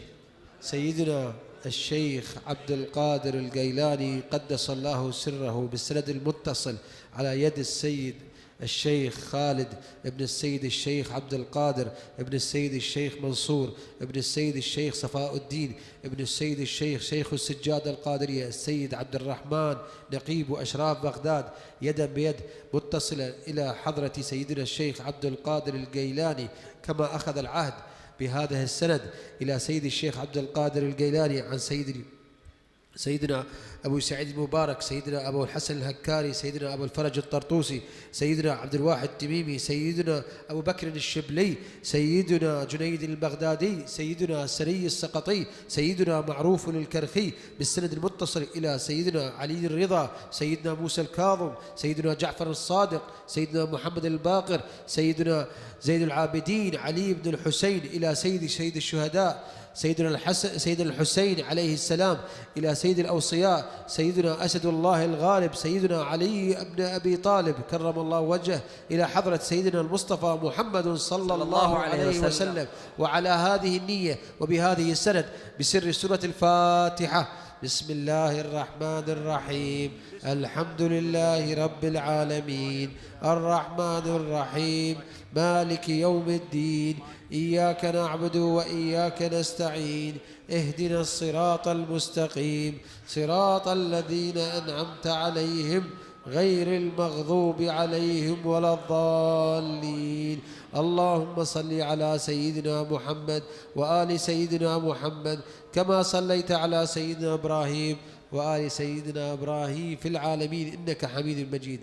سيدنا الشيخ عبد القادر الجيلاني قدس الله سره بالسند المتصل على يد السيد الشيخ خالد ابن السيد الشيخ عبد القادر ابن السيد الشيخ منصور ابن السيد الشيخ صفاء الدين ابن السيد الشيخ شيخ السجادة القادرية السيد عبد الرحمن نقيب أشراف بغداد يدا بيد متصلة إلى حضرة سيدنا الشيخ عبد القادر الجيلاني كما أخذ العهد بهذا السند إلى سيد الشيخ عبد القادر الجيلاني عن سيدنا أبو سعيد المبارك، سيدنا أبو الحسن الهكاري، سيدنا أبو الفرج الطرطوسي، سيدنا عبد الواحد التميمي، سيدنا أبو بكر الشبلي، سيدنا جنيد البغدادي، سيدنا سري السقطي، سيدنا معروف الكرخي بالسند المتصل إلى سيدنا علي الرضا، سيدنا موسى الكاظم، سيدنا جعفر الصادق، سيدنا محمد الباقر، سيدنا زين العابدين علي بن الحسين إلى سيد الشهداء سيدنا الحسين عليه السلام إلى سيد الأوصياء سيدنا أسد الله الغالب سيدنا علي بن أبي طالب كرم الله وجهه إلى حضرة سيدنا المصطفى محمد صلى الله عليه وسلم. وعلى هذه النية وبهذه السند بسر سورة الفاتحة. بسم الله الرحمن الرحيم. الحمد لله رب العالمين الرحمن الرحيم مالك يوم الدين إياك نعبد وإياك نستعين اهدنا الصراط المستقيم صراط الذين أنعمت عليهم غير المغضوب عليهم ولا الضالين. اللهم صل على سيدنا محمد وآل سيدنا محمد كما صليت على سيدنا إبراهيم وآل سيدنا إبراهيم في العالمين إنك حميد مجيد.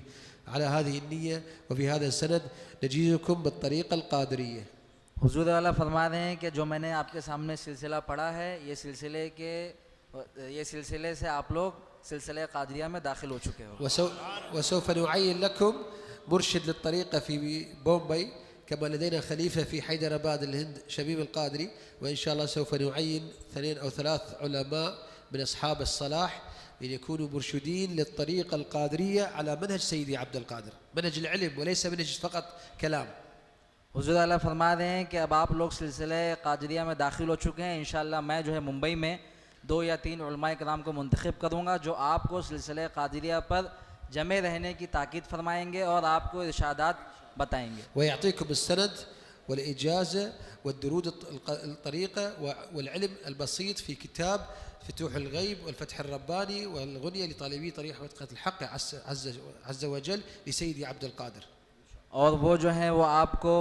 على هذه النية وفي هذا السند نجيزكم بالطريقة القادرية. हुजूर वाला फरमा रहे हैं कि जो मैंने आपके सामने सिलसिला पढ़ा है ये सिलसिले से आप लोग सिलसिले कादरिया में दाखिल हो चुके हो। وسوف نعين لكم مرشد للطريقة في بومبي كما لدينا خليفة في حيدرباد الهند شبيب القادري، وإن شاء الله سوف نعين 2 أو 3 علماء من أصحاب الصلاح ليكونوا مرشدين للطريقة القادرية على منهج سيدي عبد القادر، منهج العلم وليس منهج فقط كلام. हुजूर अल्लाह फरमा रहे हैं कि अब आप लोग सिलसिले कादरिया में दाखिल हो चुके हैं। इंशाअल्लाह मैं जो है मुंबई में 2 या 3 उलमाए कराम को मुंतखब करूँगा जो आपको सिलसिले कादरिया पर जमे रहने की ताकीद फरमाएंगे और आपको इरशादात बताएंगे। ويعطيكم السند والإجازة والدرود الطريقة والعلم البسيط في كتاب فتوح الغيب والفتح الرباني والغنية لطالبي طريقة حقيقة الحق عز وجل لسيدي عبد القادر. और वो जो है वो आपको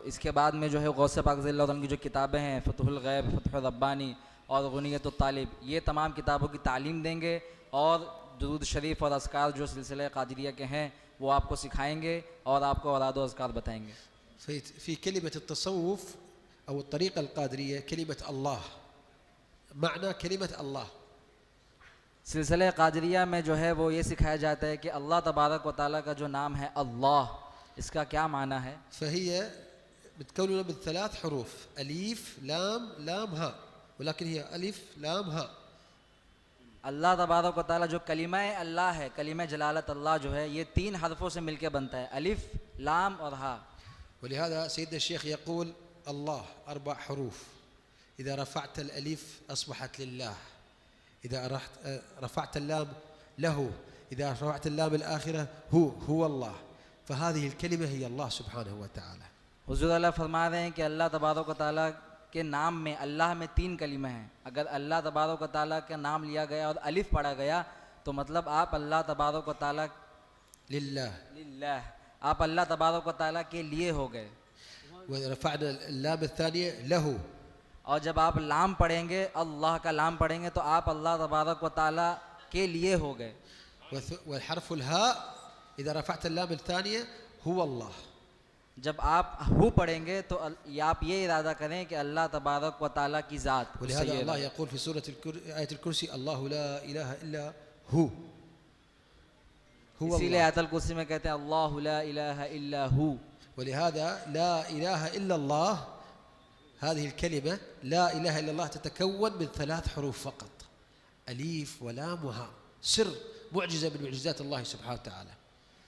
इसके बाद में जो है गौस पाक ज़िल्ला की जो किताबें हैं फतहुल गैब, फतहुर रब्बानी और गुनियत तालिब, ये तमाम किताबों की तालीम देंगे और दुरूद शरीफ और अस्कार जो सिलसिले कादिरिया के हैं वो आपको सिखाएंगे और आपको औराद और अस्कार बताएंगे. في كلمة التصوف أو الطريقة القادرية كلمة الله، معنى كلمة الله. सिलसिले कादिरिया में जो है वो ये सिखाया जाता है कि अल्लाह तबारक व तआला का जो नाम है अल्लाह, इसका क्या माना है. فهي متكونة من 3 حروف أليف لام لام ها، ولكن هي ألف لام ها. अल्लाह तबारक व तआला जो कलिमा अल्लाह है, कलिमा जलालत अल्लाह जो है, ये 3 हरफों से मिलकर बनता है, अलिफ लाम और हा. ولهذا سيدنا الشيخ يقول الله 4 حروف، إذا رفعت الألف أصبحت لله، إذا رفعت اللام له، إذا رفعت اللام الآخرة هو الله، فهذه الكلمة هي الله سبحانه وتعالى. हुज़ूर अल्लाह फरमा रहे हैं कि अल्लाह तबारक व तआला के नाम में, अल्लाह में 3 कलिमा हैं. अगर अल्लाह तबारक व तआला का नाम लिया गया और अलिफ पढ़ा गया तो मतलब आप अल्लाह तबारक व तआला लिल्लाह, आप अल्लाह तबारक व तआला के लिए हो गए. ورفعنا اللام الثانية له، और जब आप लाम पढ़ेंगे, अल्लाह का लाम पढ़ेंगे तो आप अल्लाह तबारक व तआला के लिए हो गए. والحرف الهاء إذا رفعت اللام الثانية هو الله. जब आप हु पढ़ेंगे तो आप ये इरादा करें कि अल्लाह तबारक व तआला की ज़ात. ولهذا الله يقول في سورة آية الكرسي الله لا إله إلا هو इसीलिए आयतुल कुर्सी में कहते हैं अल्लाह ला इलाहा इल्ला हु. ولهذا لا إله إلا الله هذه الكلمة لا إله إلا الله تتكون من 3 حروف فقط، أليف ولام وها، سر معجزة من معجزات الله سبحانه وتعالى.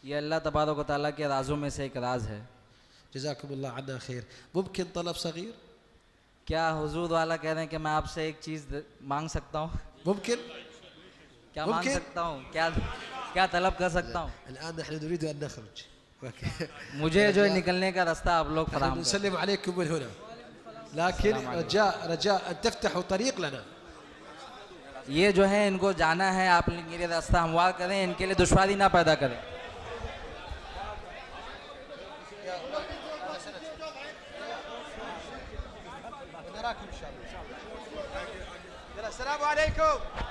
ये अल्लाह तबारक व तआला के राज़ों में से एक राज है. جزاكم الله عنا خير. ممكن طلب صغير؟ क्या हुजूर वाला कह रहे हैं कि मैं आपसे एक चीज़ मांग सकता हूँ? ممكن؟ क्या मांग सकता हूँ? क्या तलब कर सकता हूँ? الآن نحن نريد أن نخرج. मुझे जो निकलने का रास्ता आप लोग फराहम करें. نسلم عليكم من هنا، لكن رجاء أن تفتحوا طريق لنا. ये जो है इनको जाना है, आप इनके लिए रास्ता हमवार करें, इनके लिए दुश्वारी ना पैदा करें. السلام عليكم.